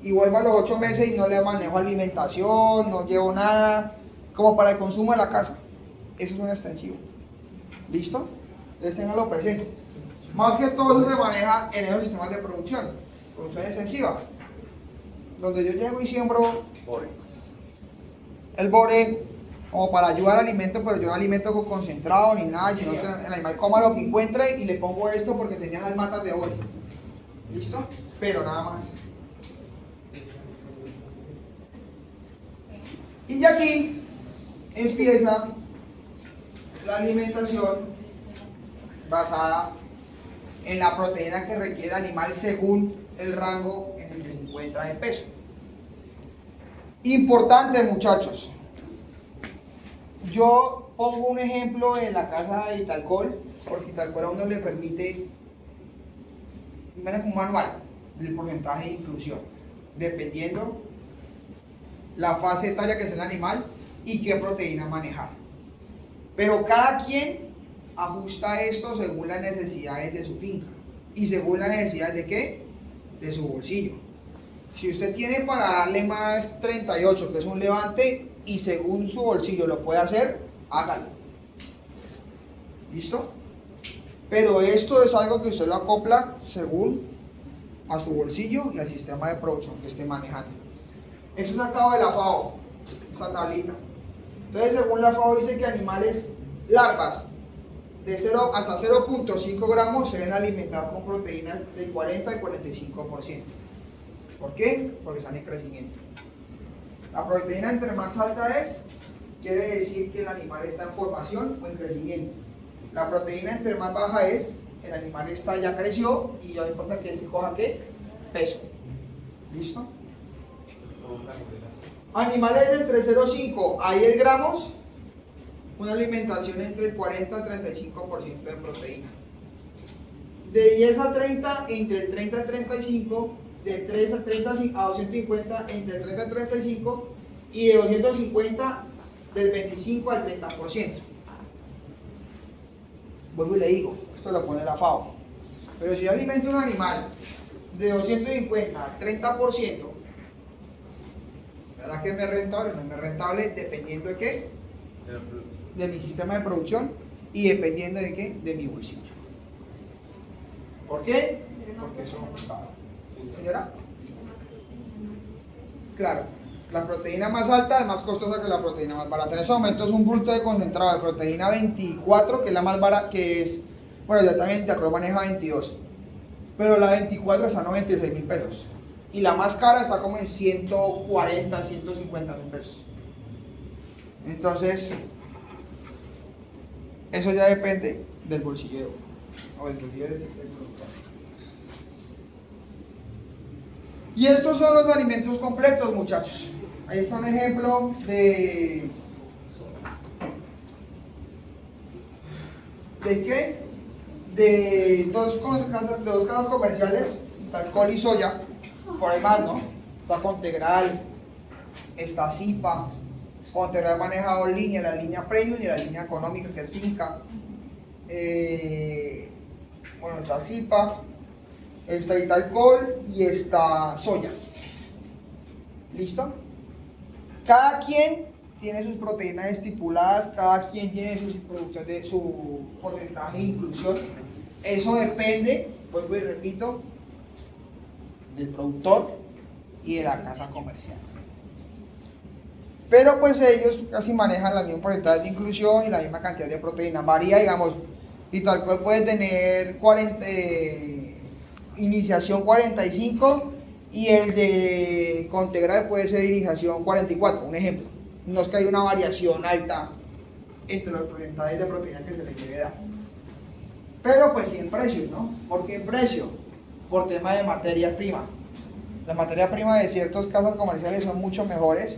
Y vuelvo a los 8 meses y no le manejo alimentación, no llevo nada, como para el consumo de la casa. Eso es un extensivo. ¿Listo? Entonces tenganlo presente. Más que todo eso se maneja en esos sistemas de producción extensiva, donde yo llego y siembro el bore como para ayudar al alimento, pero yo no alimento con concentrado ni nada, sino que el animal coma lo que encuentre y le pongo esto porque tenía las matas de bore. ¿Listo? Pero nada más. Y ya aquí empieza la alimentación basada en la proteína que requiere el animal según el rango en el que se encuentra de peso. Importante, muchachos. Yo pongo un ejemplo en la casa de Italcol, porque Italcol a uno le permite, viene con un manual del porcentaje de inclusión, dependiendo la fase etaria que es el animal y qué proteína manejar. Pero cada quien ajusta esto según las necesidades de su finca y según las necesidades de qué, de su bolsillo. Si usted tiene para darle más 38, que es un levante, y según su bolsillo lo puede hacer, hágalo. ¿Listo? Pero esto es algo que usted lo acopla según a su bolsillo y al sistema de producción que esté manejando. Eso es sacado de la FAO, esa tablita. Entonces, según la FAO dice que animales larvas de 0 hasta 0.5 gramos se deben alimentar con proteínas del 40 al 45%. ¿Por qué? Porque están en crecimiento. La proteína entre más alta es, quiere decir que el animal está en formación o en crecimiento. La proteína entre más baja es, el animal está, ya creció y ya no importa que se coja qué, peso. ¿Listo? Animales de entre 0.5 a 10 gramos, una alimentación entre 40 al 35% de proteína. De 10 a 30, entre 30 y 35, de 3 a 30 a 250, entre 30 y 35, y de 250, del 25 al 30%. Vuelvo y le digo, esto lo pone la FAO. Pero si yo alimento un animal de 250 a 30%, ¿será que me es rentable? No me es rentable dependiendo de qué, de mi sistema de producción y dependiendo de qué, de mi bolsillo. ¿Por qué? Porque eso es un mercado. ¿Señora? Claro. La proteína más alta es más costosa que la proteína más barata. En ese momento es un bulto de concentrado de proteína 24, que es la más barata, que es, bueno, ya también Interro maneja 22. Pero la 24 está a 96.000 pesos. Y la más cara está como en 140, 150.000 pesos. Entonces, eso ya depende del bolsillo de uno, o del bolsillo del productor. Y estos son los alimentos completos, muchachos. Ahí está un ejemplo ¿de qué? De dos casas comerciales, Talcol y Soya, por ahí más, ¿no? Está Contegral, está Zipa. Contegral maneja dos líneas, la línea Premium y la línea económica, que es Finca. Bueno, está Zipa, está Italcol y está Soya. ¿Listo? Cada quien tiene sus proteínas estipuladas, cada quien tiene su porcentaje de inclusión. Eso depende, vuelvo y repito, del productor y de la casa comercial. Pero pues ellos casi manejan la misma porcentaje de inclusión y la misma cantidad de proteína. Varía, digamos, y tal cual puede tener iniciación 45 y el de Contegral puede ser iniciación 44, un ejemplo. No es que haya una variación alta entre los porcentajes de proteína que se les debe dar. Pero pues sí en precio, ¿no? ¿Por qué en precio? Por tema de materias primas. Las materias primas de ciertas casas comerciales son mucho mejores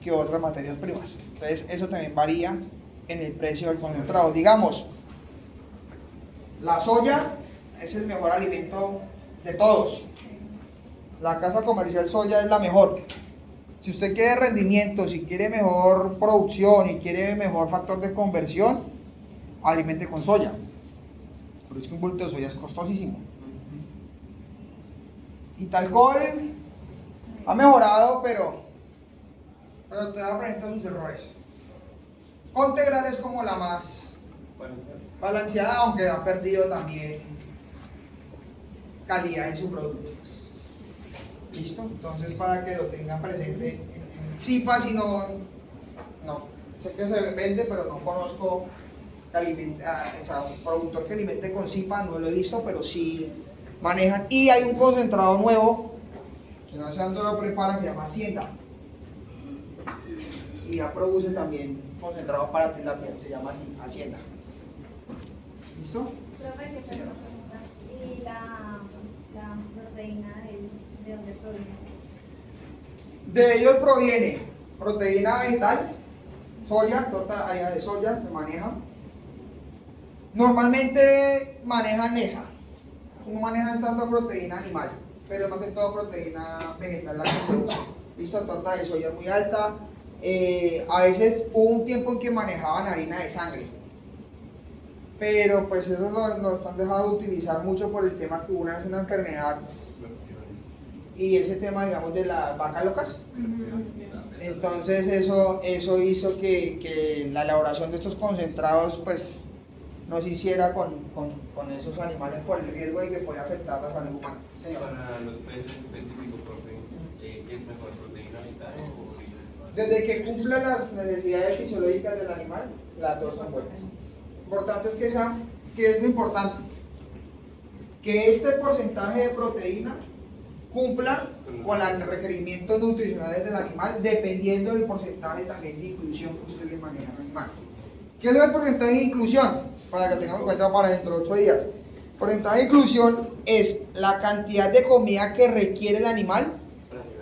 que otras materias primas. Entonces eso también varía en el precio del concentrado. Digamos, la soya es el mejor alimento de todos. La casa comercial soya es la mejor. Si usted quiere rendimiento, si quiere mejor producción y quiere mejor factor de conversión, alimente con soya. Pero es que un bulto de soya es costosísimo. Y Talcol ha mejorado, pero te da presenta sus errores. Contegral es como la más balanceada, aunque ha perdido también calidad en su producto. ¿Listo? Entonces, para que lo tengan presente, Zipa, si no, sé que se vende, pero no conozco un productor que alimente con Zipa, no lo he visto, pero sí manejan. Y hay un concentrado nuevo, que no sé dónde lo preparan, que se llama Hacienda. Y ya produce también concentrado para tilapia, se llama así, Hacienda. ¿Listo? Profe, ¿qué tal? ¿Y la proteína de dónde proviene? De ellos proviene proteína vegetal, soya, torta harina de soya se maneja. Normalmente manejan esa, no manejan tanto proteína animal, pero más que todo proteína vegetal la que se usa. ¿Listo? Torta de soya muy alta. A veces hubo un tiempo en que manejaban harina de sangre, pero pues eso nos han dejado de utilizar mucho por el tema que hubo una enfermedad y ese tema, digamos, de las vacas locas. Entonces eso hizo que la elaboración de estos concentrados pues no se hiciera con esos animales por el riesgo de que pueda afectar la salud humana. Señor. Para los peces específicos, profe, ¿es mejor proteína vegetal o Desde que cumpla las necesidades fisiológicas del animal, las dos son buenas. Lo importante es que es lo importante, que este porcentaje de proteína cumpla con los requerimientos nutricionales del animal, dependiendo del porcentaje también de inclusión que usted le maneja al animal. ¿Qué es el porcentaje de inclusión? Para que tengamos en cuenta para dentro de 8 días. El porcentaje de inclusión es la cantidad de comida que requiere el animal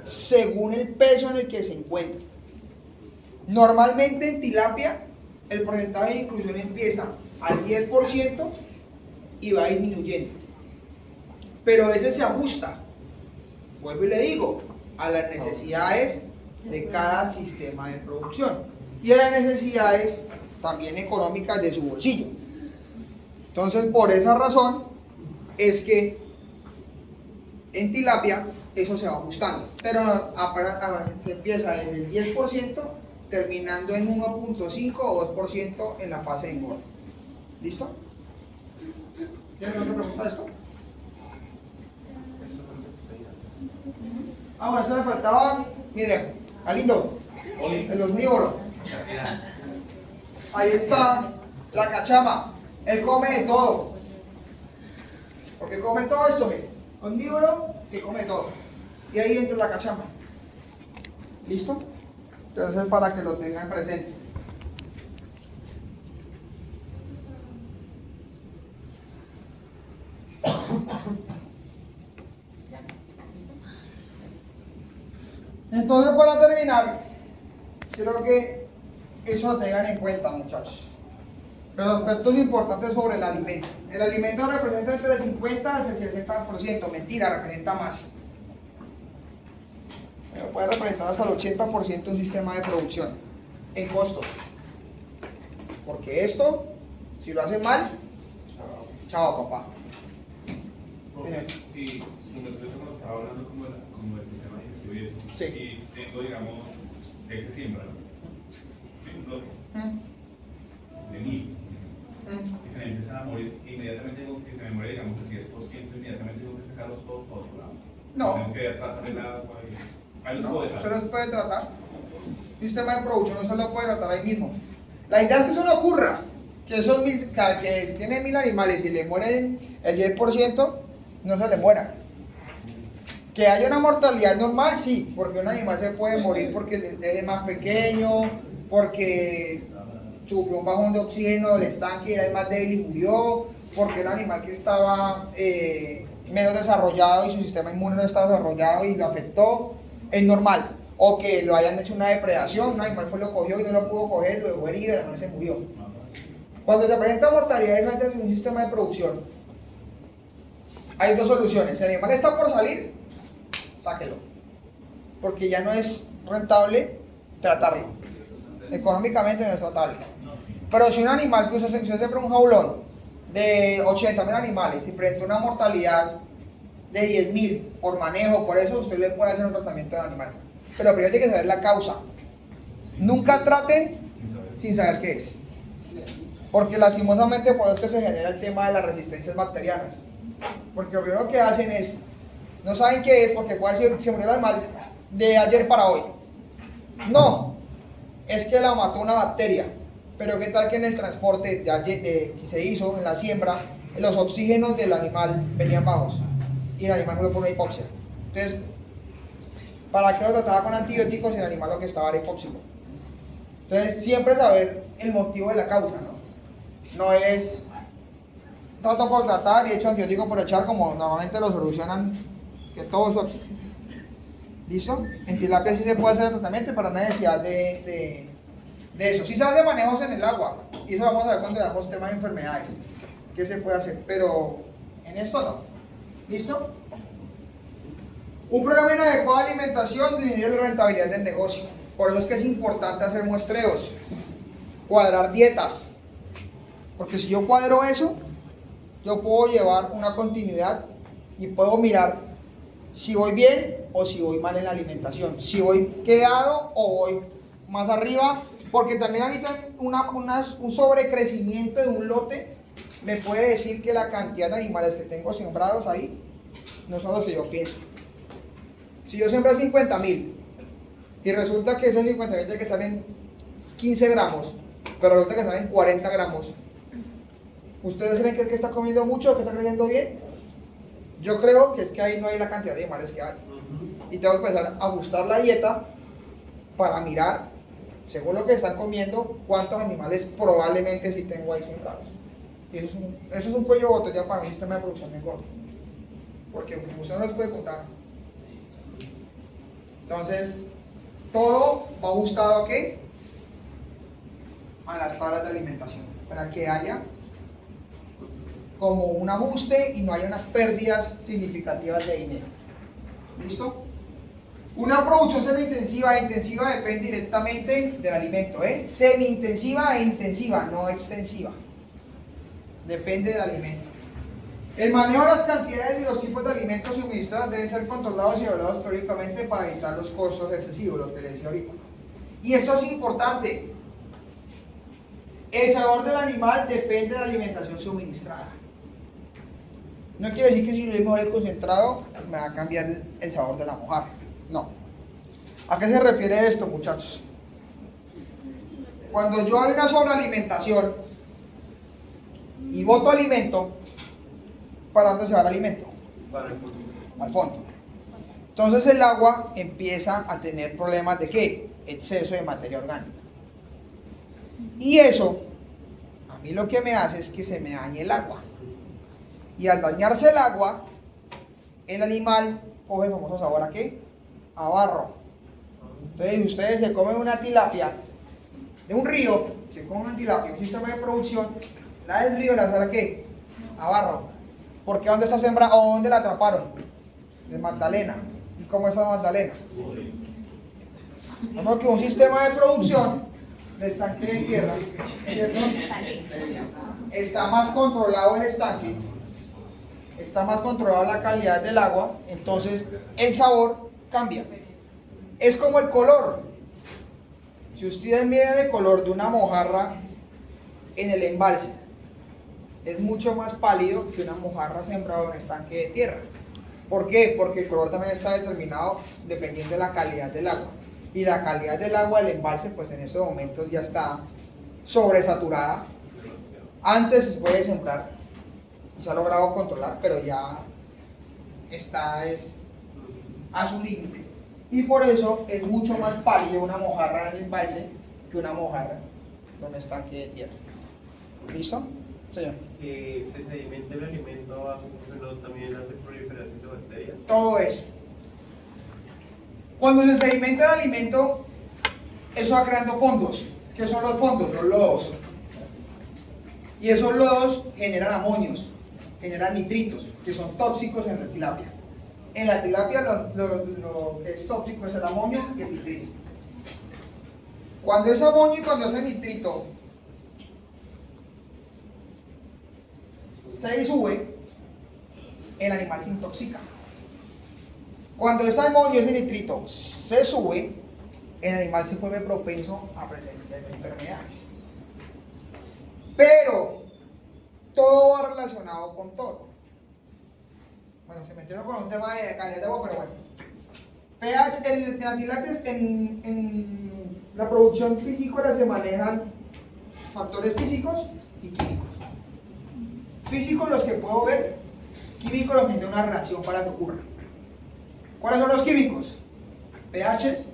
según el peso en el que se encuentra. Normalmente en tilapia el porcentaje de inclusión empieza al 10% y va disminuyendo, pero a veces se ajusta, vuelvo y le digo, a las necesidades de cada sistema de producción y a las necesidades también económicas de su bolsillo. Entonces, por esa razón es que en tilapia eso se va ajustando, pero se empieza desde el 10% terminando en 1.5 o 2% en la fase de engorde. ¿Listo? ¿Tienen otra pregunta de esto? Bueno, eso me faltaba. Miren, Alindo, Oli. el omnívoro. Ahí está la cachama. Él come de todo. Porque come todo esto, mire. Omnívoro que come todo. Y ahí entra la cachama. ¿Listo? Entonces para que lo tengan presente. Entonces para terminar, quiero que eso lo tengan en cuenta, muchachos. Los aspectos importantes sobre el alimento. El alimento representa entre el 50 y el 60%. Mentira, representa más. Pero puede representar hasta el 80% un sistema de producción en costos. Porque esto, si lo hacen mal, chao papá. Si su merced como estaba hablando como del sistema digestivo y eso, Sí. y tengo, digamos, que se siembra, ¿no? Sí, un lote de 1000. Y se me empiezan a morir, inmediatamente digo, si se me muere, digamos, el 10%, inmediatamente tengo que sacarlos todos por otro lado. No. Tengo que tratar el agua y... Ahí los No, puedo dejar. eso no se puede tratar. Un sistema de producción no se lo puede tratar ahí mismo. La idea es que eso no ocurra. Que que si tiene 1000 animales y le mueren el 10%, no se le muera. Que haya una mortalidad normal, sí, porque un animal se puede morir porque es más pequeño, porque sufrió un bajón de oxígeno del estanque y era el más débil y murió, porque el animal que estaba menos desarrollado y su sistema inmune no estaba desarrollado y lo afectó, es normal. O que lo hayan hecho una depredación, un animal lo cogió y no lo pudo coger, lo dejó herido y el animal se murió. Cuando se presenta mortalidad es antes de un sistema de producción. Hay dos soluciones. Si el animal está por salir, sáquelo. Porque ya no es rentable tratarlo. Económicamente no es tratable. Pero si un animal que usted siembra un jaulón de 80.000 animales y presenta una mortalidad de 10.000 por manejo, por eso usted le puede hacer un tratamiento del animal. Pero primero tiene que saber la causa. Nunca traten sin saber qué es. Porque lastimosamente por eso se genera el tema de las resistencias bacterianas. Porque lo primero que hacen es, no saben qué es porque puede ser se murió el animal de ayer para hoy. No, es que la mató una bacteria. Pero qué tal que en el transporte que se hizo, en la siembra, los oxígenos del animal venían bajos y el animal murió por una hipoxia. Entonces, ¿para qué lo trataba con antibióticos si el animal lo que estaba era hipóxico? Entonces, siempre saber el motivo de la causa, ¿no? No es trato por tratar y hecho antibiótico por echar como normalmente lo solucionan, que todo es óxido. ¿Listo? En tilapia sí se puede hacer el tratamiento, pero no hay necesidad de eso. Sí se hace manejos en el agua, y eso lo vamos a ver cuando veamos temas de enfermedades, que se puede hacer, pero en esto no. ¿Listo? Un programa inadecuado de alimentación disminuye la rentabilidad del negocio. Por eso es que es importante hacer muestreos, cuadrar dietas. Porque si yo cuadro eso, yo puedo llevar una continuidad y puedo mirar si voy bien o si voy mal en la alimentación. Si voy quedado o voy más arriba. Porque también habita un sobrecrecimiento de un lote. Me puede decir que la cantidad de animales que tengo sembrados ahí no son los que yo pienso. Si yo siembro 50.000 y resulta que esos 50.000 tienen que salen 15 gramos, pero resulta que salen 40 gramos, ¿ustedes creen que es que está comiendo mucho o que está creciendo bien? Yo creo que es que ahí no hay la cantidad de animales que hay. Y tengo que empezar a ajustar la dieta para mirar, según lo que están comiendo, cuántos animales probablemente sí tengo ahí sembrados. Y eso es un cuello de botella para un sistema de producción de engorde. Porque usted no los puede contar. Entonces, todo va ajustado ¿a qué? A las tablas de alimentación. Para que haya como un ajuste y no haya unas pérdidas significativas de dinero. ¿Listo? Una producción semi-intensiva e intensiva depende directamente del alimento, semi-intensiva e intensiva, no extensiva. Depende del alimento. El manejo de las cantidades y los tipos de alimentos suministrados deben ser controlados y evaluados periódicamente para evitar los costos excesivos, lo que les decía ahorita. Y esto es importante. El sabor del animal depende de la alimentación suministrada. No quiere decir que si le mejor el concentrado me va a cambiar el sabor de la mojarra. No. ¿A qué se refiere esto, muchachos? Cuando yo hay una sobrealimentación y boto alimento, ¿para dónde se va el alimento? Para el futuro. Al fondo. Entonces el agua empieza a tener problemas de ¿qué? Exceso de materia orgánica. Y eso, a mí lo que me hace es que se me dañe el agua. Y al dañarse el agua, el animal coge el famoso sabor ¿a qué? A barro. Entonces ustedes se comen una tilapia de un río, se comen una tilapia, un sistema de producción, la del río la sabe ¿a qué? A barro. ¿Por qué? ¿Dónde está sembrada? ¿O dónde la atraparon? De Magdalena. ¿Y cómo está Magdalena? Como que un sistema de producción de estanque de tierra, ¿cierto? Está más controlado el estanque, está más controlado la calidad del agua, entonces el sabor cambia. Es como el color. Si ustedes miran el color de una mojarra en el embalse, es mucho más pálido que una mojarra sembrada en un estanque de tierra. ¿Por qué? Porque el color también está determinado dependiendo de la calidad del agua. Y la calidad del agua del embalse, pues en estos momentos ya está sobresaturada. Antes se puede sembrar y se ha logrado controlar, pero ya está a su límite. Y por eso es mucho más pálido una mojarra en el embalse que una mojarra en un estanque de tierra. ¿Listo? Señor. Que se sedimenta el alimento abajo, ¿no también hace proliferación de bacterias? Todo eso. Cuando se sedimenta el alimento, eso va creando fondos. ¿Qué son los fondos? Los lodos. Y esos lodos generan amonios, generan nitritos, que son tóxicos en la tilapia. En la tilapia lo que es tóxico es el amonio y el nitrito. Cuando ese amonio y cuando ese nitrito se disuelve, el animal se intoxica. Cuando ese amonio y ese nitrito se sube, el animal se vuelve propenso a presencia de enfermedades. Pero todo va relacionado con todo. Bueno, se metieron con un tema de calidad de agua, pero bueno. pH, en la tilapia, en la producción piscícola se manejan factores físicos y químicos. Físicos los que puedo ver, químicos los que tienen una reacción para que ocurra. ¿Cuáles son los químicos? pHs,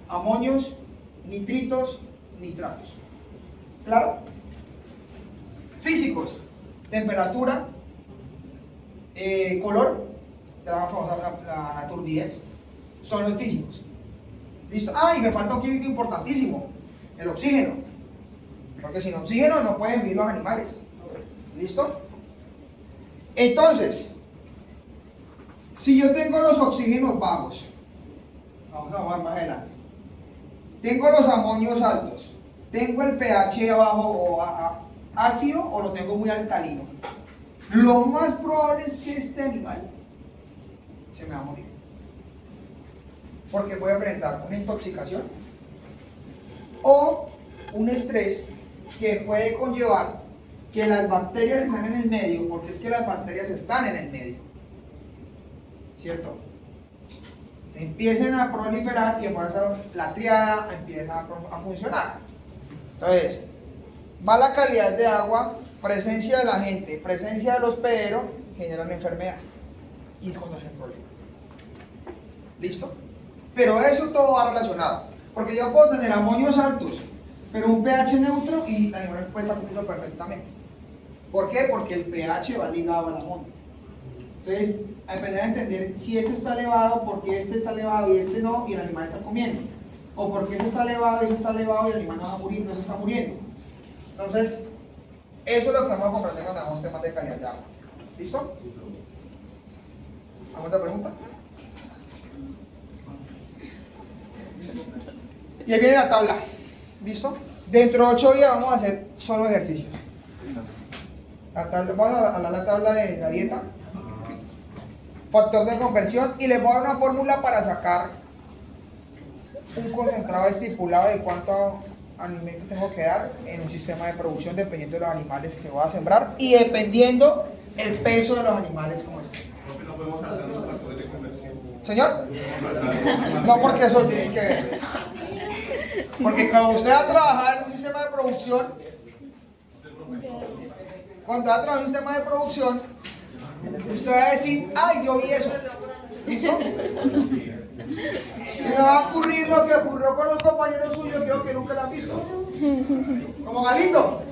amonios, nitritos, nitratos. ¿Claro? Físicos, temperatura, color, la famosa la turbidez, son los físicos. ¿Listo? Ah, y me falta un químico importantísimo, el oxígeno. Porque sin oxígeno no pueden vivir los animales. ¿Listo? Entonces, si yo tengo los oxígenos bajos, vamos a ver más adelante, tengo los amonios altos, tengo el pH bajo o ácido o lo tengo muy alcalino, lo más probable es que este animal se me va a morir. Porque puede presentar una intoxicación o un estrés que puede conllevar que las bacterias están en el medio, porque es que las bacterias están en el medio, ¿cierto? Se empiecen a proliferar y después la triada empieza a funcionar. Entonces, mala calidad de agua, presencia de la gente, presencia de los hospederos, generan enfermedad y conocen problemas. ¿Listo? Pero eso todo va relacionado, porque yo puedo tener amonios altos, pero un pH neutro y el animal puede estar cumpliendo perfectamente. ¿Por qué? Porque el pH va ligado al amonio. Entonces, a depender de entender si este está elevado, por qué este está elevado y este no, y el animal está comiendo. O porque este está elevado y este está elevado y el animal no va a morir, no se está muriendo. Entonces, eso es lo que vamos a comprender cuando hagamos temas de calidad de agua. ¿Listo? ¿Alguna otra pregunta? Y ahí viene la tabla. ¿Listo? Dentro de 8 días vamos a hacer solo ejercicios. Vamos a hablar de la tabla de la dieta, factor de conversión, y les voy a dar una fórmula para sacar un concentrado estipulado de cuánto alimento tengo que dar en un sistema de producción dependiendo de los animales que voy a sembrar y dependiendo el peso de los animales como este. No podemos hablar de los factores de conversión. ¿Señor? No, porque eso tiene que ver. Porque cuando usted va a trabajar en un sistema de producción, cuando va a trabajar en un sistema de producción, usted va a decir, ay, yo vi eso. ¿Listo? Y me va a ocurrir lo que ocurrió con los compañeros suyos, que nunca lo han visto. Como Galindo.